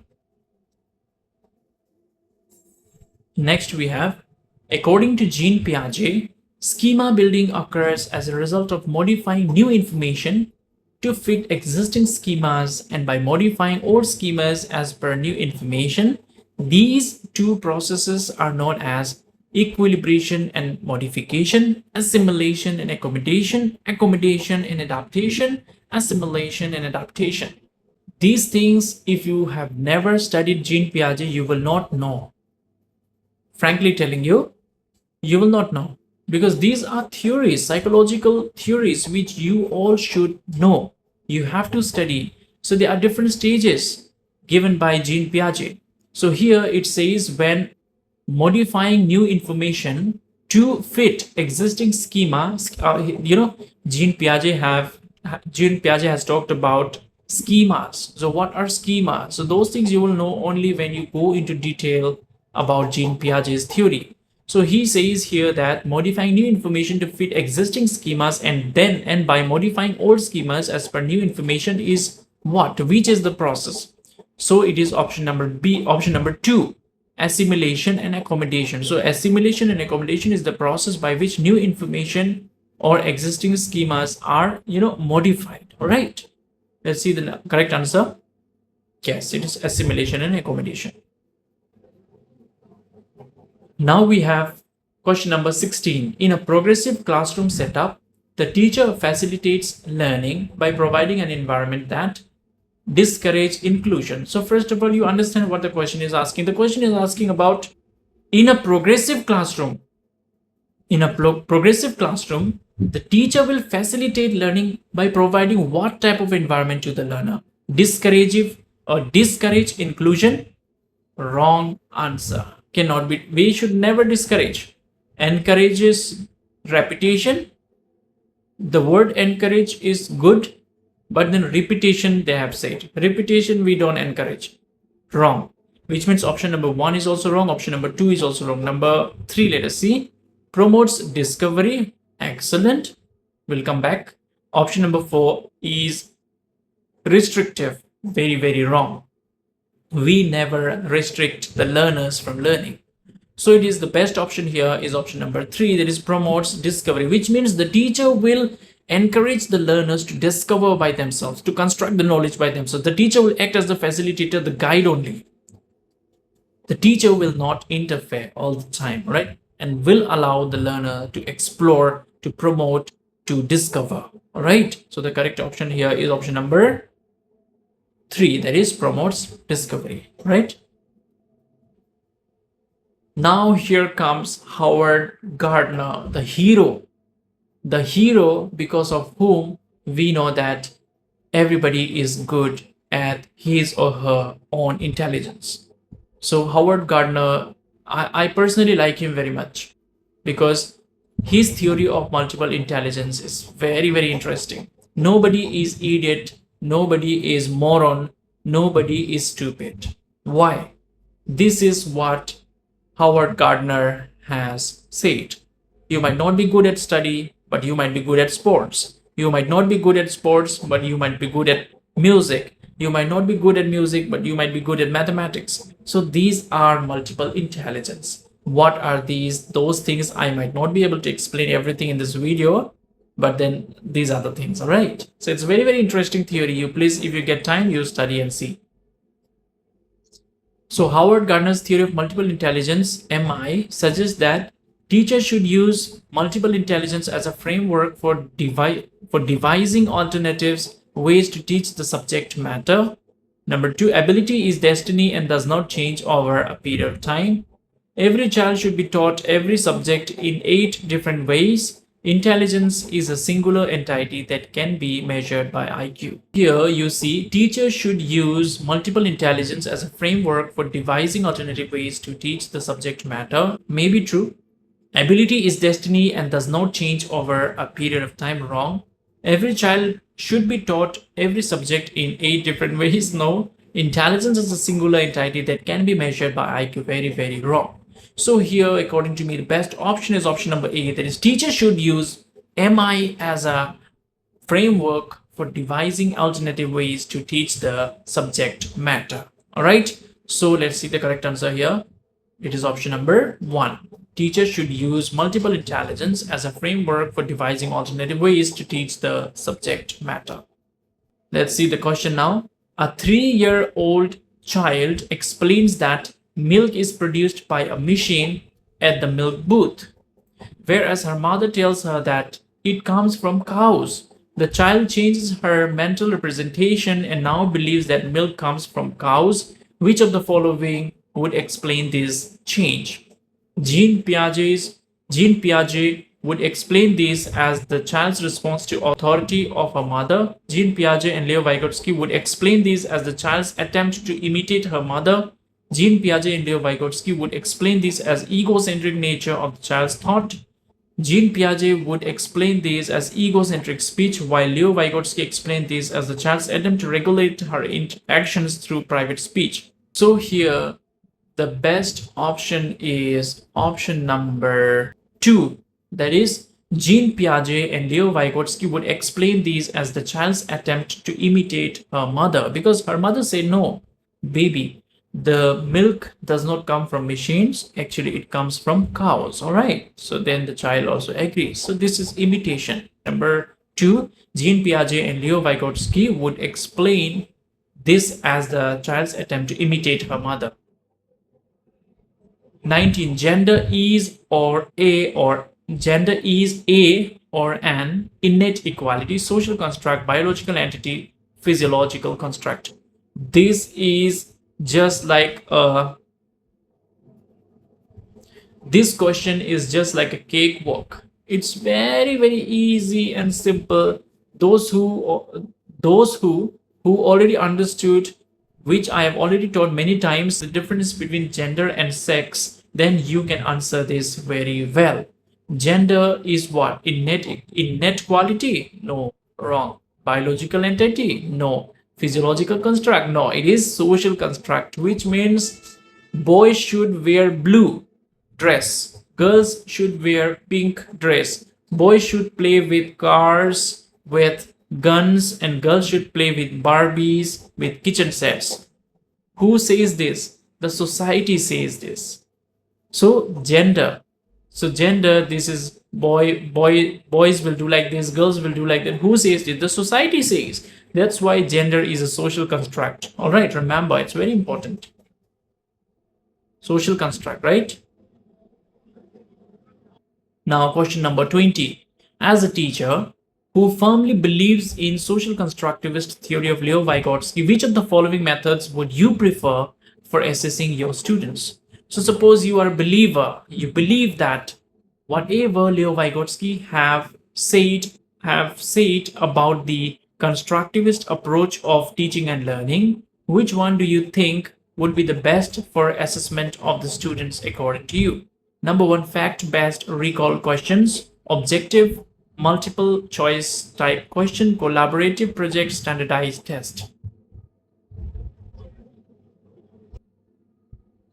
Next we have, according to Jean Piaget, schema building occurs as a result of modifying new information to fit existing schemas and by modifying old schemas as per new information. These two processes are known as equilibration and modification, assimilation and accommodation, accommodation and adaptation, assimilation and adaptation. These things, if you have never studied Jean Piaget, you will not know. Frankly telling you, you will not know. because these are theories, psychological theories, which you all should know. You have to study. So there are different stages given by Jean Piaget. So here it says when modifying new information to fit existing schema, Jean Piaget has talked about schemas. So what are schemas? So those things you will know only when you go into detail about Jean Piaget's theory. So he says here that modifying new information to fit existing schemas and by modifying old schemas as per new information is what? Which is the process? So it is option number B, option number 2, assimilation and accommodation. So assimilation and accommodation is the process by which new information or existing schemas are, modified. All right. Let's see the correct answer. Yes, it is assimilation and accommodation. Now we have question number 16. In a progressive classroom setup, the teacher facilitates learning by providing an environment that discourages inclusion. So first of all, you understand what the question is asking. The question is asking about in a progressive classroom. In a progressive classroom, the teacher will facilitate learning by providing what type of environment to the learner? Discourage inclusion? Wrong answer. Cannot be. We should never discourage. Encourages repetition. The word encourage is good, but then repetition they have said. Repetition we don't encourage. Wrong. Which means option number 1 is also wrong. Option number 2 is also wrong. Number 3, let us see. Promotes discovery. Excellent. We'll come back. Option number 4 is restrictive. Very, very wrong. We never restrict the learners from learning. So it is the best option here is option number 3, that is promotes discovery, which means the teacher will encourage the learners to discover by themselves, to construct the knowledge by themselves. The teacher will act as the facilitator, the guide only. The teacher will not interfere all the time, right? And will allow the learner to explore, to promote, to discover. All right. So the correct option here is option number 3, that is promotes discovery, right? Now here comes Howard Gardner, the hero because of whom we know that everybody is good at his or her own intelligence. So Howard Gardner, I personally like him very much because his theory of multiple intelligence is very, very interesting. Nobody is idiot, nobody is moron, nobody is stupid. Why? This is what Howard Gardner has said. You might not be good at study, but you might be good at sports. You might not be good at sports, but you might be good at music. You might not be good at music, but you might be good at mathematics. So these are multiple intelligence. What are these? Those things I might not be able to explain everything in this video, but then these are the things, all right? So it's very, very interesting theory. You please, if you get time, you study and see. So Howard Gardner's theory of multiple intelligence, MI, suggests that teachers should use multiple intelligence as a framework for devising alternatives, ways to teach the subject matter. Number 2, ability is destiny and does not change over a period of time. Every child should be taught every subject in 8 different ways. Intelligence is a singular entity that can be measured by IQ. Here you see teachers should use multiple intelligence as a framework for devising alternative ways to teach the subject matter. May be true. Ability is destiny and does not change over a period of time. Wrong. Every child should be taught every subject in 8 different ways. No. Intelligence is a singular entity that can be measured by IQ. Very, very wrong. So here, according to me, the best option is option number 8. That is, teachers should use MI as a framework for devising alternative ways to teach the subject matter. All right. So let's see the correct answer here. It is option number 1. Teachers should use multiple intelligence as a framework for devising alternative ways to teach the subject matter. Let's see the question now. A 3-year-old child explains that milk is produced by a machine at the milk booth, whereas her mother tells her that it comes from cows. The child changes her mental representation and now believes that milk comes from cows. Which of the following would explain this change? Jean Piaget would explain these as the child's response to authority of her mother. Jean Piaget and Leo Vygotsky would explain these as the child's attempt to imitate her mother. Jean Piaget and Leo Vygotsky would explain this as egocentric nature of the child's thought. Jean Piaget would explain these as egocentric speech, while Leo Vygotsky explained this as the child's attempt to regulate her actions through private speech. So here, the best option is option number 2. That is, Jean Piaget and Leo Vygotsky would explain these as the child's attempt to imitate her mother, because her mother said, no, baby, the milk does not come from machines. Actually, it comes from cows. All right. So then the child also agrees. So this is imitation. Number 2, Jean Piaget and Leo Vygotsky would explain this as the child's attempt to imitate her mother. 19. Gender is a or an innate equality, social construct, biological entity, physiological construct. This is just like this question is just like a cakewalk. It's very, very easy and simple. Those who already understood, which I have already taught many times, the difference between gender and sex, then you can answer this very well. Gender is what? Innate quality? No, wrong. Biological entity? No. Physiological construct? No, it is social construct, which means boys should wear blue dress, girls should wear pink dress, boys should play with cars, with guns, and girls should play with Barbies, with kitchen sets. Who says this? The society says this. So gender, this is boys will do like this, girls will do like that. Who says this? The society says. That's why gender is a social construct. All right, remember, it's very important. Social construct, right? Now, question number 20. As a teacher who firmly believes in social constructivist theory of Leo Vygotsky, which of the following methods would you prefer for assessing your students? So suppose you are a believer, you believe that whatever Leo Vygotsky have said about the constructivist approach of teaching and learning, which one do you think would be the best for assessment of the students according to you? Number 1, fact-based recall questions, objective multiple choice type question, collaborative project, standardized test.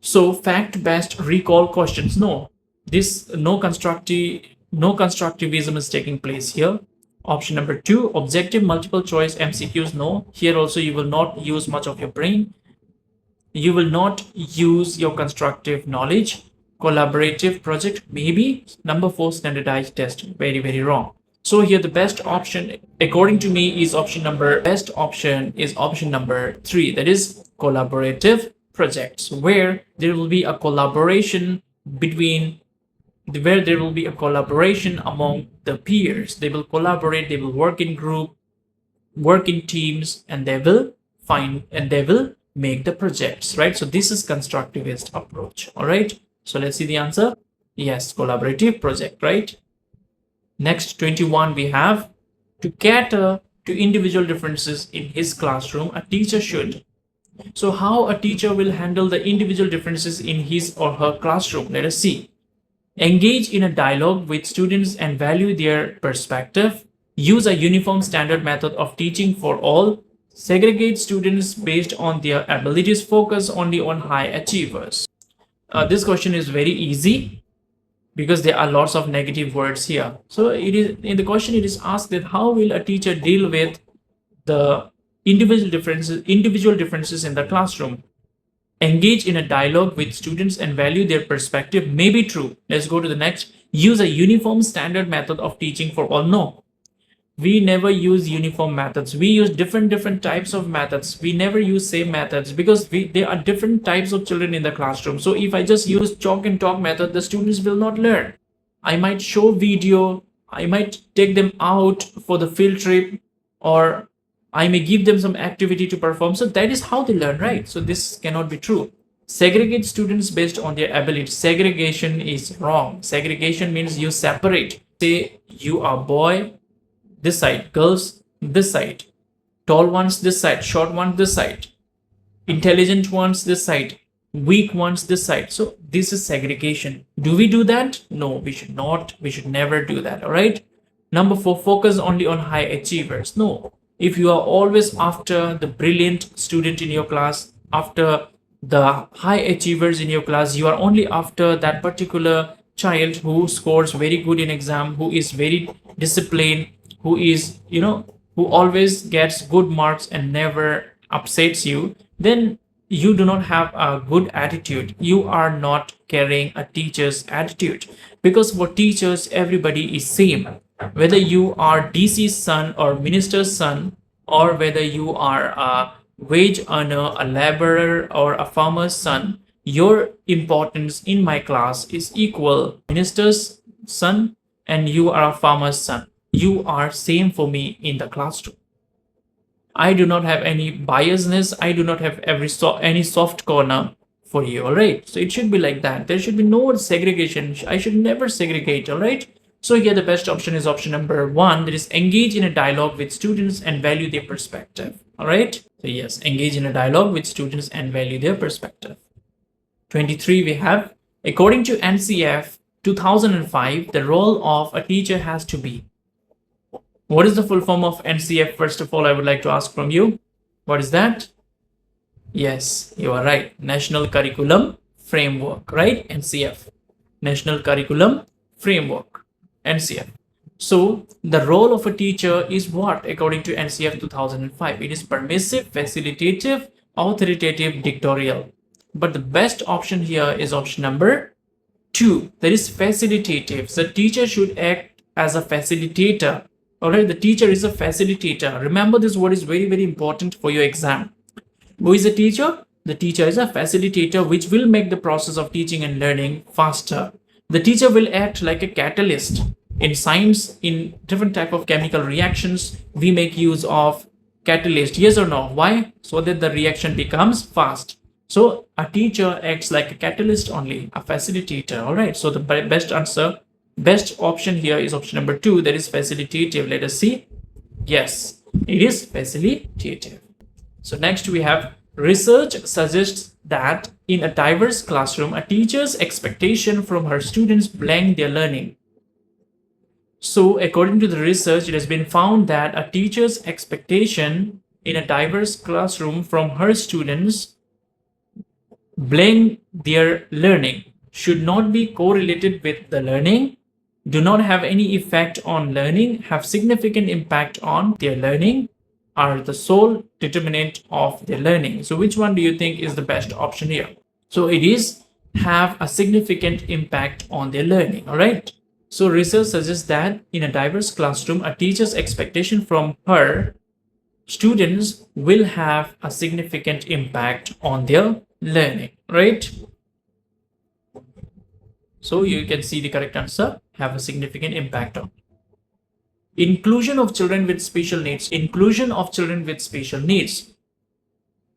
So fact-based recall questions, no constructivism is taking place here. Option number 2, objective multiple choice MCQs, no. Here also you will not use much of your brain. You will not use your constructive knowledge. Collaborative project, maybe. Number 4, standardized test, very, very wrong. So here the best option according to me is option number 3, that is collaborative projects, where there will be a collaboration among the peers. They will collaborate, they will work in group, work in teams, and they will make the projects, right? So this is constructivist approach. All right, so let's see the answer. Yes, collaborative project, right? Next, 21, we have to cater to individual differences in his classroom, a teacher should. So how a teacher will handle the individual differences in his or her classroom? Let us see. Engage in a dialogue with students and value their perspective. Use a uniform standard method of teaching for all. Segregate students based on their abilities. Focus only on high achievers. This question is very easy because there are lots of negative words here. So it is in the question it is asked that how will a teacher deal with the individual differences in the classroom? Engage in a dialogue with students and value their perspective may be true. Let's go to the next. Use a uniform standard method of teaching for all. No, we never use uniform methods. We use different types of methods. We never use same methods because there are different types of children in the classroom. So if I just use chalk and talk method, the students will not learn. I might show video, I might take them out for the field trip, or I may give them some activity to perform. So that is how they learn, right? So this cannot be true. Segregate students based on their ability. Segregation is wrong. Segregation means you separate. say you are boy this side, girls this side, tall ones this side, short ones this side, intelligent ones this side, weak ones this side. So this is segregation. Do we do that? No, we should not. We should never do that. All right. Number 4, focus only on high achievers. No, if you are always after the brilliant student in your class, after the high achievers in your class, you are only after that particular child who scores very good in exam, who is very disciplined, who is, who always gets good marks and never upsets you, then you do not have a good attitude. You are not carrying a teacher's attitude, because for teachers everybody is same, whether you are DC's son or minister's son, or whether you are a wage earner, a laborer, or a farmer's son, your importance in my class is equal. Minister's son and you are a farmer's son, you are same for me in the classroom. I do not have any biasness. I do not have any soft corner for you. All right. So it should be like that. There should be no segregation. I should never segregate. All right. So here the best option is option number 1. That is engage in a dialogue with students and value their perspective. All right. So yes, engage in a dialogue with students and value their perspective. 23 we have, according to NCF 2005, the role of a teacher has to be. What is the full form of NCF? First of all, I would like to ask from you. What is that? Yes, you are right. National Curriculum Framework, right? NCF. National Curriculum Framework. NCF. So the role of a teacher is what according to NCF 2005? It is permissive, facilitative, authoritative, dictatorial. But the best option here is option number 2. That is facilitative. The teacher should act as a facilitator. All right, the teacher is a facilitator. Remember, this word is very, very important for your exam. Who is a teacher? The teacher is a facilitator, which will make the process of teaching and learning faster. The teacher will act like a catalyst. In science, in different type of chemical reactions, we make use of catalyst. Yes or no? Why? So that the reaction becomes fast. So a teacher acts like a catalyst only, a facilitator. All right. So the best option here is option number 2, that is facilitative. Let us see. Yes, it is facilitative. So next we have, research suggests that in a diverse classroom, a teacher's expectation from her students blank their learning. So according to the research, it has been found that a teacher's expectation in a diverse classroom from her students blank their learning, should not be correlated with the learning, do not have any effect on learning, have significant impact on their learning, are the sole determinant of their learning. So which one do you think is the best option here? So it is have a significant impact on their learning. All right. So research suggests that in a diverse classroom, a teacher's expectation from her students will have a significant impact on their learning, right? So you can see the correct answer, have a significant impact on. Inclusion of children with special needs. Inclusion of children with special needs.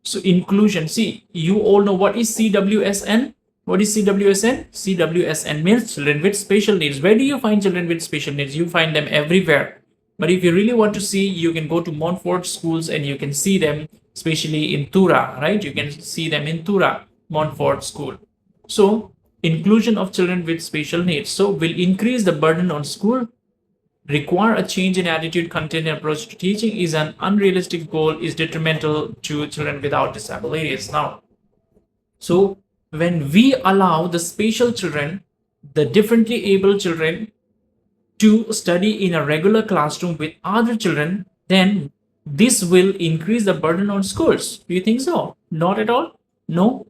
So inclusion, see, you all know what is CWSN? What is CWSN? CWSN means children with special needs. Where do you find children with special needs? You find them everywhere. But if you really want to see, you can go to Montfort schools and you can see them, especially in Tura, right? You can see them in Tura, Montfort school. So inclusion of children with special needs. So will increase the burden on school, require a change in attitude, content, and approach to teaching, is an unrealistic goal, is detrimental to children without disabilities. Now, so when we allow the special children, the differently able children, to study in a regular classroom with other children, then this will increase the burden on schools. Do you think so? Not at all? No.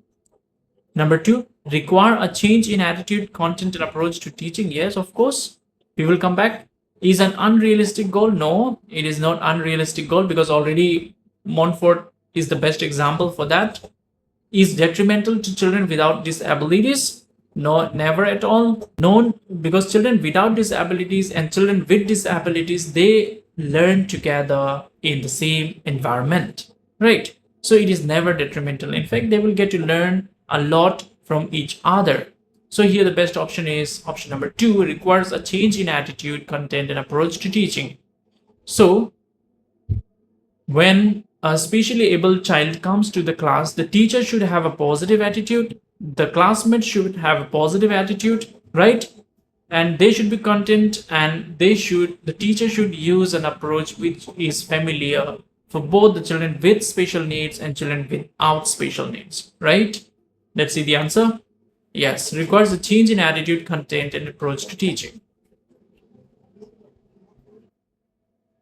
Number 2, require a change in attitude, content, and approach to teaching. Yes, of course. We will come back. Is an unrealistic goal? No, it is not unrealistic goal, because already Montfort is the best example for that. Is detrimental to children without disabilities? No, never at all. No, because children without disabilities and children with disabilities, they learn together in the same environment, right? So it is never detrimental. In fact, they will get to learn a lot from each other. So here the best option is option number 2, requires a change in attitude, content, and approach to teaching. So when a specially able child comes to the class, the teacher should have a positive attitude, the classmates should have a positive attitude, right? And they should be content, and the teacher should use an approach which is familiar for both the children with special needs and children without special needs, right? Let's see the answer. Yes, requires a change in attitude, content, and approach to teaching.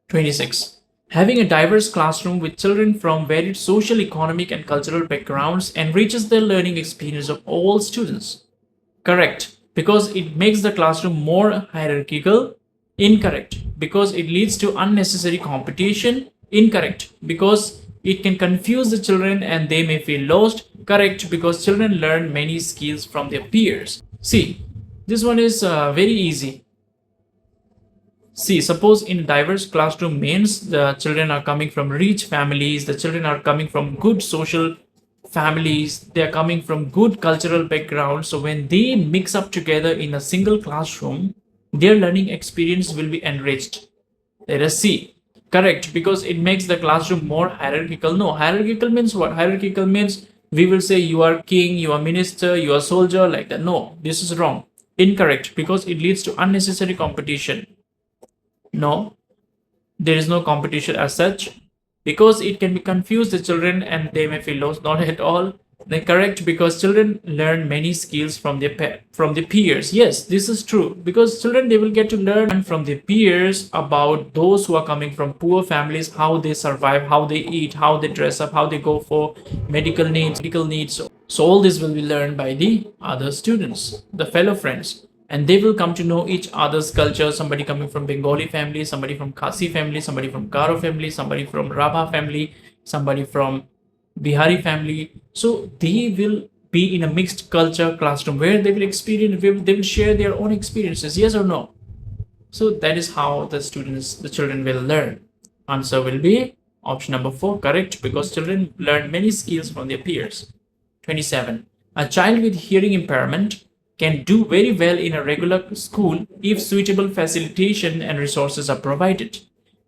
26. Having a diverse classroom with children from varied social, economic, and cultural backgrounds enriches the learning experience of all students. Correct, because it makes the classroom more hierarchical. Incorrect, because it leads to unnecessary competition. Incorrect, because it can confuse the children and they may feel lost. Correct, because children learn many skills from their peers. See, this one is very easy. See, suppose in a diverse classroom means the children are coming from rich families, the children are coming from good social families, they are coming from good cultural backgrounds. So when they mix up together in a single classroom, their learning experience will be enriched. Let us see. Correct, because it makes the classroom more hierarchical. No, hierarchical means what? Hierarchical means we will say you are king, you are minister, you are soldier, like that. No, this is wrong. Incorrect, because it leads to unnecessary competition. No, there is no competition as such, because it can be confuse the children and they may feel lost. Not at all. Then correct, because children learn many skills from their peers. Yes, this is true, because children, they will get to learn from their peers about those who are coming from poor families, how they survive, how they eat, how they dress up, how they go for medical needs. So all this will be learned by the other students, the fellow friends, and they will come to know each other's culture. Somebody coming from Bengali family, somebody from Khasi family, somebody from Garo family, somebody from Rabha family, somebody from Bihari family. So they will be in a mixed culture classroom where they will experience, they will share their own experiences. Yes or no? So that is how the children will learn. Answer will be option number 4, correct, because children learn many skills from their peers. 27. A child with hearing impairment can do very well in a regular school if suitable facilitation and resources are provided.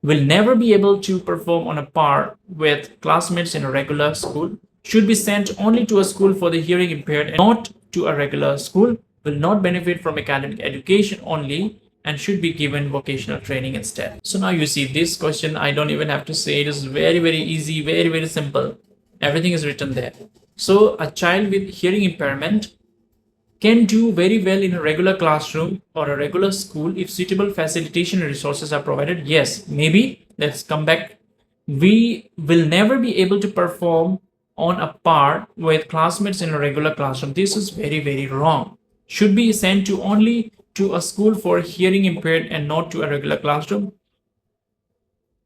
Will never be able to perform on a par with classmates in a regular school, should be sent only to a school for the hearing impaired and not to a regular school, will not benefit from academic education only, and should be given vocational training instead. So now you see this question, I don't even have to say, it is very, very easy, very, very simple. Everything is written there. So a child with hearing impairment can do very well in a regular classroom or a regular school if suitable facilitation and resources are provided. Yes, maybe. Let's come back. We will never be able to perform on a par with classmates in a regular classroom. This is very, very wrong. Should be sent to only to a school for hearing impaired and not to a regular classroom.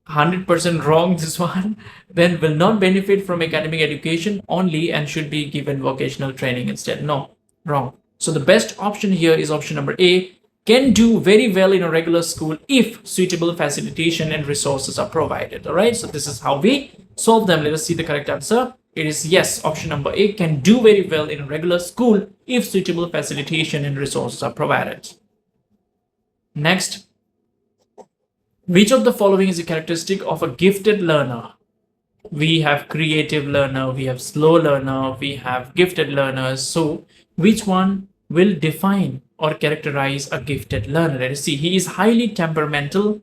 100% wrong, this one. Then will not benefit from academic education only and should be given vocational training instead. No, wrong. So the best option here is option number A, can do very well in a regular school if suitable facilitation and resources are provided. All right, so this is how we solve them. Let us see the correct answer. It is yes, option number A, can do very well in a regular school if suitable facilitation and resources are provided. Next, which of the following is a characteristic of a gifted learner? We have creative learner, we have slow learner, we have gifted learners. So which one will define or characterize a gifted learner? Let us see. He is highly temperamental.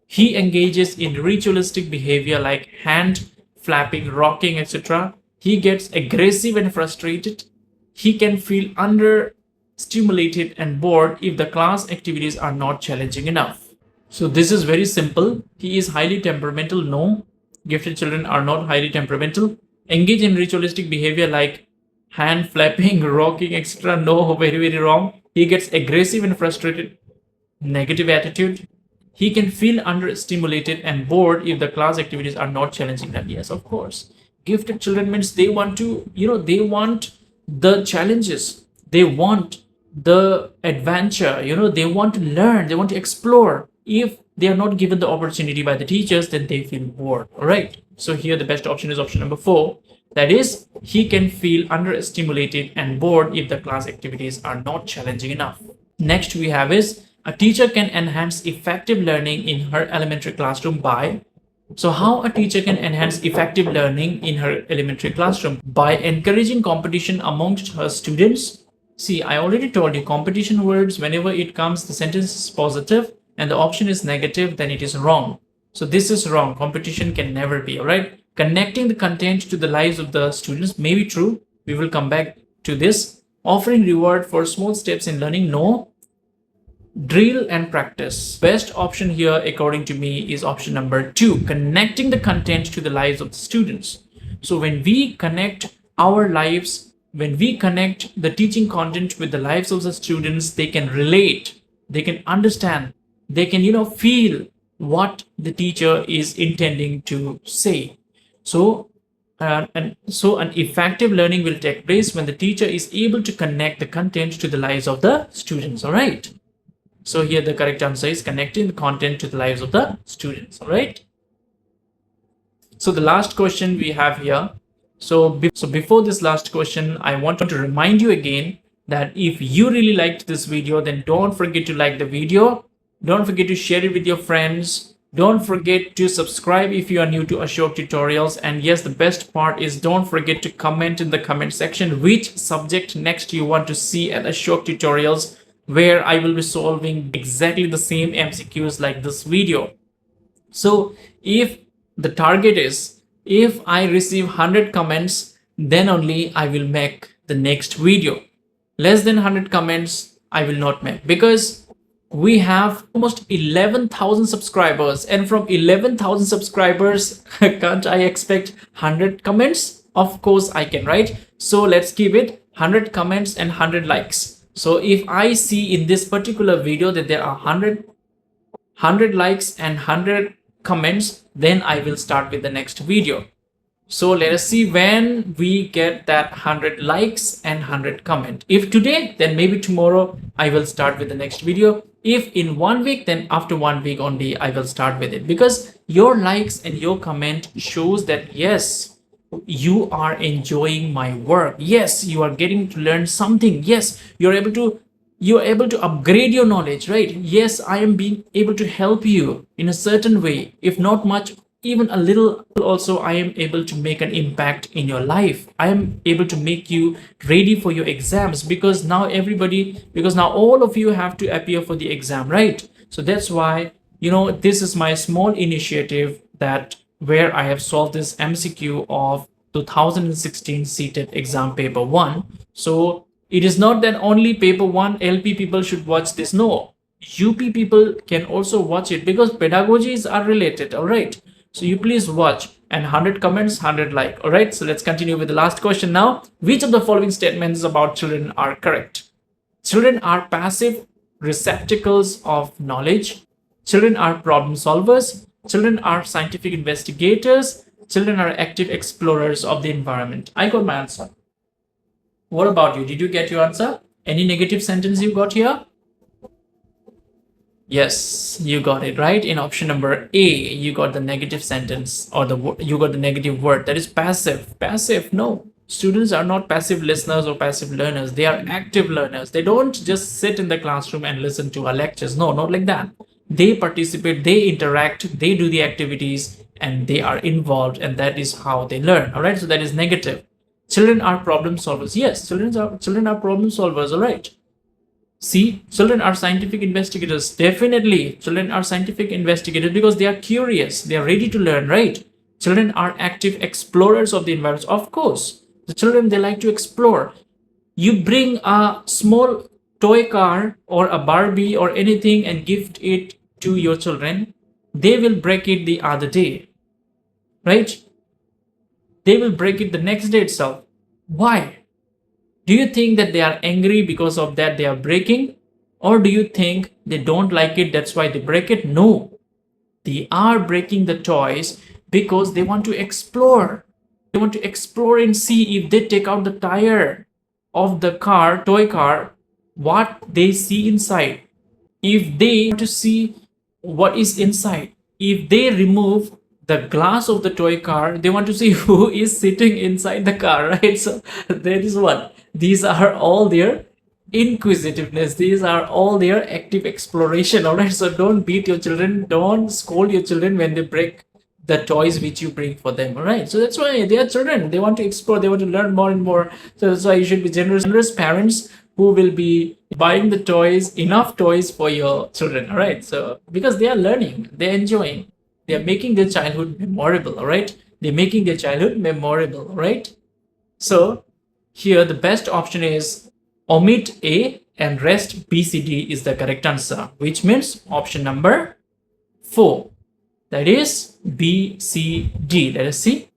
He engages in ritualistic behavior like hand flapping, rocking, etc. He gets aggressive and frustrated. He can feel understimulated and bored if the class activities are not challenging enough. So this is very simple. He is highly temperamental. No, gifted children are not highly temperamental. Engage in ritualistic behavior like hand flapping, rocking, etc. No, very, very wrong. He gets aggressive and frustrated. Negative attitude. He can feel understimulated and bored if the class activities are not challenging them. Yes, of course. Gifted children means they want to, they want the challenges. They want the adventure, they want to learn, they want to explore. If they are not given the opportunity by the teachers, then they feel bored. All right. So here the best option is option number 4. That is, he can feel understimulated and bored if the class activities are not challenging enough. Next we have is, a teacher can enhance effective learning in her elementary classroom by. So how a teacher can enhance effective learning in her elementary classroom? By encouraging competition amongst her students. See, I already told you, competition words, whenever it comes, the sentence is positive and the option is negative, then it is wrong. So this is wrong. Competition can never be. All right. Connecting the content to the lives of the students may be true. We will come back to this. Offering reward for small steps in learning. No. Drill and practice. Best option here, according to me, is option number 2. Connecting the content to the lives of the students. So when we connect our lives, when we connect the teaching content with the lives of the students, they can relate, they can understand, they can feel what the teacher is intending to say. So an effective learning will take place when the teacher is able to connect the content to the lives of the students. All right. So here the correct answer is connecting the content to the lives of the students. All right. So the last question we have here. So before this last question, I want to remind you again that if you really liked this video, then don't forget to like the video. Don't forget to share it with your friends. Don't forget to subscribe if you are new to Ashok Tutorials. And yes, the best part is don't forget to comment in the comment section which subject next you want to see at Ashok Tutorials, where I will be solving exactly the same MCQs like this video. So if the target is, if I receive 100 comments, then only I will make the next video. Less than 100 comments, I will not make, because we have almost 11,000 subscribers, and from 11,000 subscribers, can't I expect 100 comments? Of course I can, right? So let's keep it 100 comments and 100 likes. So if I see in this particular video that there are 100 likes and 100 comments, then I will start with the next video. So let us see when we get that 100 likes and 100 comment. If today, then maybe tomorrow I will start with the next video. If in 1 week, then after 1 week only I will start with it, because your likes and your comment shows that yes, you are enjoying my work. Yes, you are getting to learn something. Yes, you're able to upgrade your knowledge, right? Yes, I am being able to help you in a certain way, if not much, even a little. Also, I am able to make an impact in your life. I am able to make you ready for your exams, because now all of you have to appear for the exam, right? So that's why, this is my small initiative, that where I have solved this MCQ of 2016 CTET exam paper 1. So it is not that only paper 1 LP people should watch this. No, UP people can also watch it, because pedagogies are related. All right. So you please watch, and 100 comments, 100 like. All right. So let's continue with the last question now. Which of the following statements about children are correct? Children are passive receptacles of knowledge. Children are problem solvers. Children are scientific investigators. Children are active explorers of the environment. I got my answer. What about you? Did you get your answer? Any negative sentence you got here? Yes, you got it right. In option number A, you got the negative sentence, or you got the negative word, that is passive. Passive, no. Students are not passive listeners or passive learners. They are active learners. They don't just sit in the classroom and listen to our lectures. No, not like that. They participate, they interact, they do the activities, and they are involved, and that is how they learn. All right, so that is negative. Children are problem solvers. Yes, children are problem solvers. All right. See, children are scientific investigators. Definitely, children are scientific investigators because they are curious. They are ready to learn, right? Children are active explorers of the environment. Of course, the children, they like to explore. You bring a small toy car or a Barbie or anything and gift it to your children, they will break it the other day, right? They will break it the next day itself. Why? Do you think that they are angry because of that they are breaking? Or do you think they don't like it, that's why they break it? No. They are breaking the toys because they want to explore. They want to explore and see, if they take out the tire of the toy car, what they see inside. If they want to see what is inside. If they remove the glass of the toy car, they want to see who is sitting inside the car, right? So there is what, these are all their inquisitiveness, these are all their active exploration. All right, so don't beat your children, don't scold your children when they break the toys which you bring for them. All right, so that's why they are children, they want to explore, they want to learn more and more. So that's why you should be generous parents who will be buying the toys, enough toys for your children. All right, so because they are learning, they're enjoying, they're making their childhood memorable. All right, they're making their childhood memorable. All right, so here the best option is omit A and rest BCD is the correct answer, which means option number 4, that is BCD. Let us see.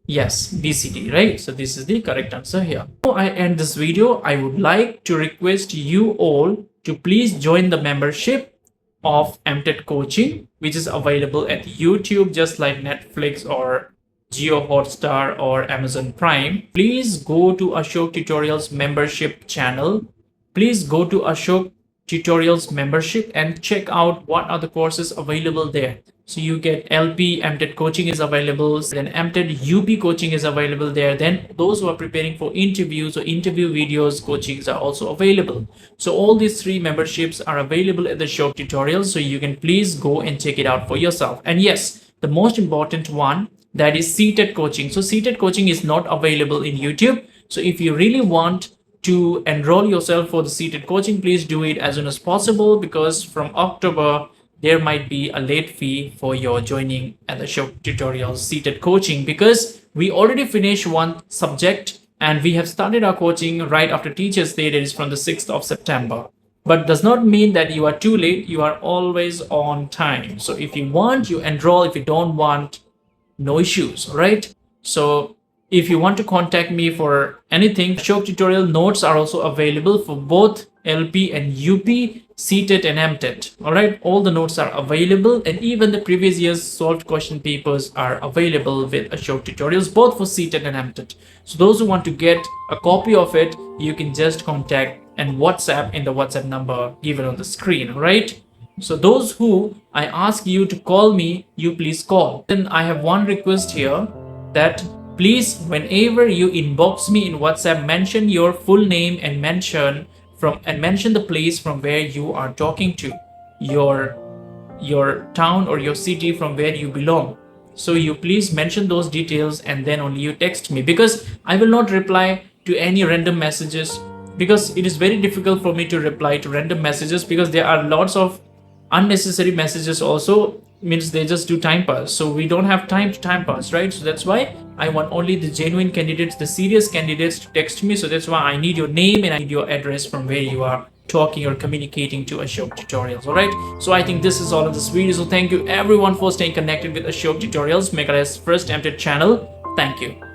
Yes, BCD, right? So this is the correct answer here. Before I end this video, I would like to request you all to please join the membership of MTET coaching, which is available at YouTube, just like Netflix or Geo Hotstar or Amazon Prime. Please go to Ashok Tutorials membership channel. Please go to Ashok Tutorials membership and check out what are the courses available there. So you get LP, MTET coaching is available, then MTET UP coaching is available there. Then those who are preparing for interviews or interview videos, coachings are also available. So all these 3 memberships are available at the Ashok Tutorials. So you can please go and check it out for yourself. And yes, the most important one, that is CTET coaching. So CTET coaching is not available in YouTube. So if you really want to enroll yourself for the CTET coaching, please do it as soon as possible, because from October there might be a late fee for your joining at the Ashok Tutorials CTET coaching, because we already finished one subject and we have started our coaching right after Teachers Day, that is from the 6th of September. But does not mean that you are too late, you are always on time. So if you want, you enroll. If you don't want, no issues. All right, so if you want to contact me for anything, Ashok tutorial notes are also available for both LP and UP, CTET and MTET. All right, all the notes are available, and even the previous year's solved question papers are available with Ashok tutorials, both for CTET and MTET. So those who want to get a copy of it, you can just contact and WhatsApp in the WhatsApp number given on the screen. All right, so those who I ask you to call me, you please call. Then I have one request here, that please, whenever you inbox me in WhatsApp, mention your full name and mention the place from where you are talking to, your town or your city from where you belong. So you please mention those details and then only you text me, because I will not reply to any random messages, because it is very difficult for me to reply to random messages, because there are lots of unnecessary messages also, means they just do time pass. So we don't have time to time pass, right? So that's why I want only the genuine candidates, the serious candidates to text me. So that's why I need your name and I need your address from where you are talking or communicating to Ashok tutorials. All right, so I think this is all of this video. So thank you everyone for staying connected with Ashok tutorials, Meghalaya's first MTET channel. Thank you.